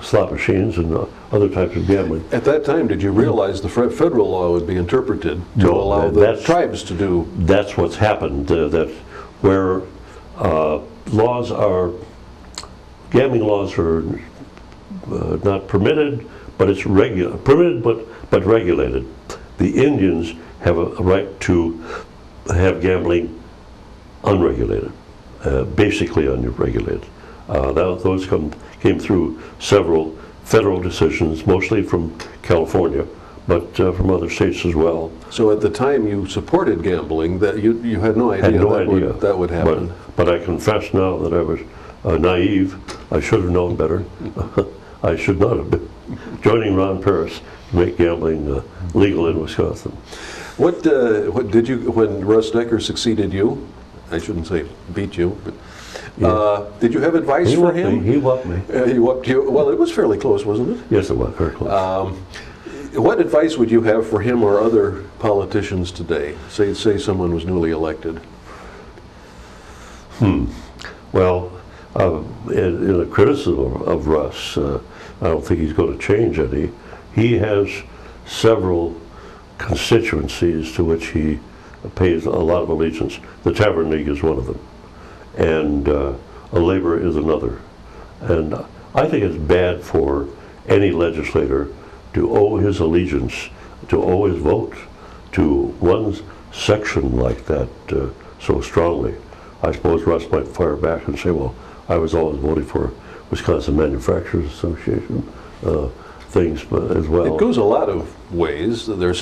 slot machines and other types of gambling. At that time, did you realize the federal law would be interpreted to allow the tribes to do? That's what's happened, that where gambling laws are not permitted, but it's permitted but regulated. The Indians have a right to have gambling unregulated, basically unregulated. Those came through several federal decisions, mostly from California, but from other states as well. So at the time you supported gambling, that you had no idea that would happen. But I confess now that I was naive. I should have known better. I should not have been joining Ron Paris to make gambling legal in Wisconsin. What did you, when Russ Decker succeeded you, I shouldn't say beat you, but did you have advice for him? He whooped me. He whooped you. Well, it was fairly close, wasn't it? Yes, it was very close. What advice would you have for him or other politicians today? Say someone was newly elected. Well, in a criticism of Russ, I don't think he's going to change any. He has several constituencies to which he pays a lot of allegiance. The Tavern League is one of them, and labor is another. And I think it's bad for any legislator to owe his allegiance, to owe his vote to one section like that so strongly. I suppose Russ might fire back and say, well, I was always voting for Wisconsin Manufacturers Association things as well. It goes a lot of ways. There's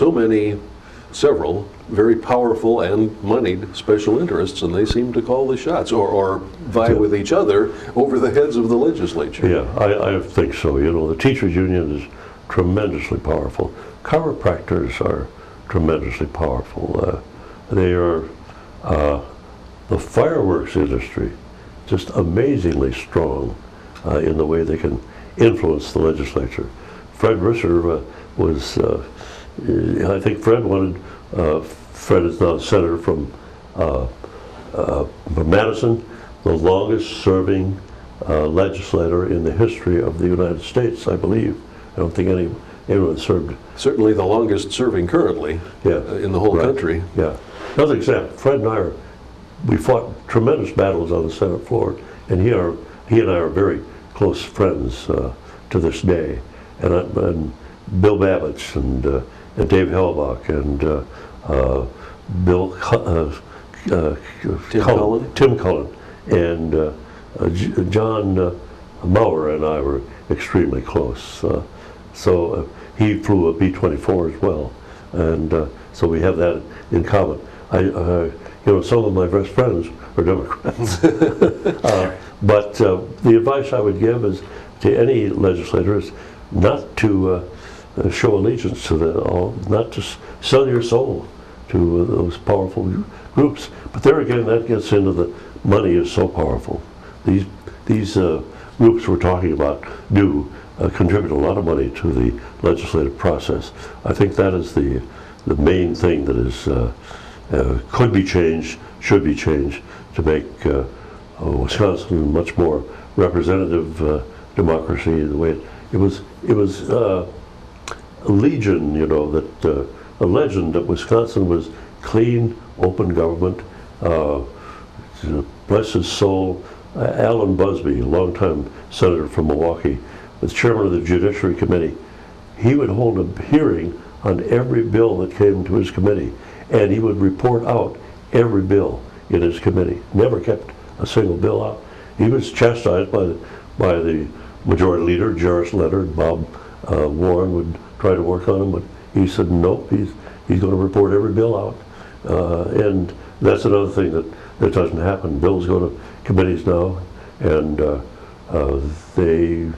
several very powerful and moneyed special interests, and they seem to call the shots or vie with each other over the heads of the legislature. Yeah, I think so. You know, the teachers union is tremendously powerful. Chiropractors are tremendously powerful. They are the fireworks industry, just amazingly strong in the way they can influence the legislature. Fred Risser was, I think Fred is now a senator from Madison, the longest serving legislator in the history of the United States, I believe. I don't think anyone served. Certainly the longest serving currently in the whole country. Yeah. Another example, Fred and we fought tremendous battles on the Senate floor, and he and I are very close friends to this day. And Bill Babbitts and Dave Hellbach and Tim Cullen and John Maurer and I were extremely close. So he flew a B-24 as well, and so we have that in common. Some of my best friends are Democrats. But the advice I would give is to any legislator is not to show allegiance to not to sell your soul to those powerful groups. But there again, that gets into the money is so powerful. These groups we're talking about do contribute a lot of money to the legislative process. I think that is the the main thing that is could be changed, should be changed to make Wisconsin a much more representative democracy. The way it was a legion, you know, that a legend that Wisconsin was clean, open government. Bless his soul, Alan Busby, a longtime senator from Milwaukee, was chairman of the Judiciary Committee. He would hold a hearing on every bill that came to his committee, and he would report out every bill in his committee. Never kept a single bill out. He was chastised by the majority leader, Jarris Leonard. Bob Warren would try to work on him, but he said nope, he's going to report every bill out. And that's another thing that doesn't happen. Bills go to committees now, and they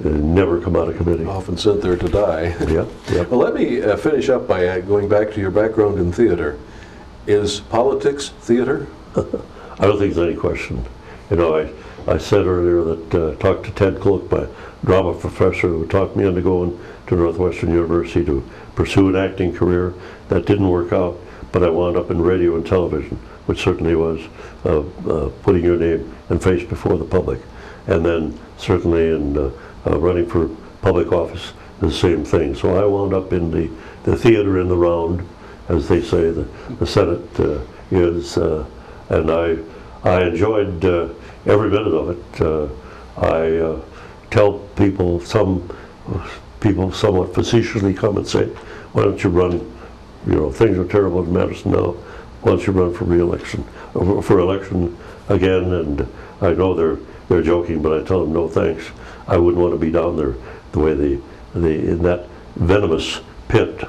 never come out of committee. Often sent there to die. Yep, yep. Well, let me finish up by going back to your background in theater. Is politics theater? I don't think there's any question. You know, I said earlier that talked to Ted Kluck, my drama professor, who talked me into going to Northwestern University to pursue an acting career. That didn't work out, but I wound up in radio and television, which certainly was putting your name and face before the public. And then certainly in running for public office, the same thing. So I wound up in the theater in the round, as they say, the Senate is, and I enjoyed every minute of it. I tell people, some people somewhat facetiously come and say, why don't you run, you know, things are terrible in Madison now, why don't you run for re-election, for election again? And I know they're joking, but I tell them no thanks. I wouldn't want to be down there the way in that venomous pit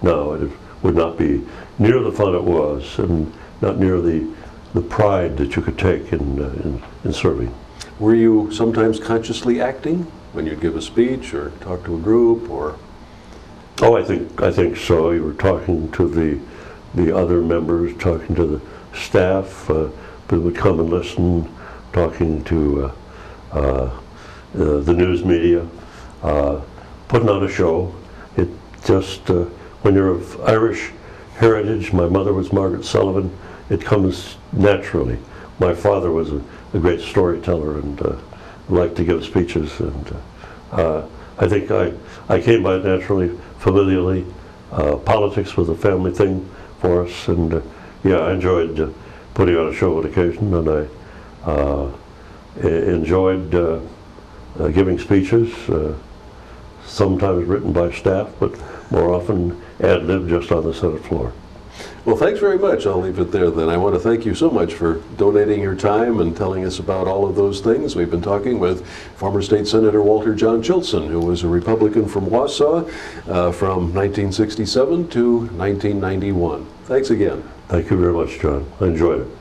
now. It would not be near the fun it was, and not near the pride that you could take in serving. Were you sometimes consciously acting when you'd give a speech or talk to a group, or? Oh, I think so. You were talking to the other members, talking to the staff who would come and listen, talking to the news media, putting on a show. It just, when you're of Irish heritage, my mother was Margaret Sullivan, it comes naturally. My father was a great storyteller and liked to give speeches, and I think I came by it naturally, familiarly. Politics was a family thing for us, and yeah, I enjoyed putting on a show on occasion, and I enjoyed giving speeches, sometimes written by staff, but more often ad-lib just on the Senate floor. Well, thanks very much. I'll leave it there then. I want to thank you so much for donating your time and telling us about all of those things. We've been talking with former State Senator Walter John Chilsen, who was a Republican from Wausau from 1967 to 1991. Thanks again. Thank you very much, John. I enjoyed it.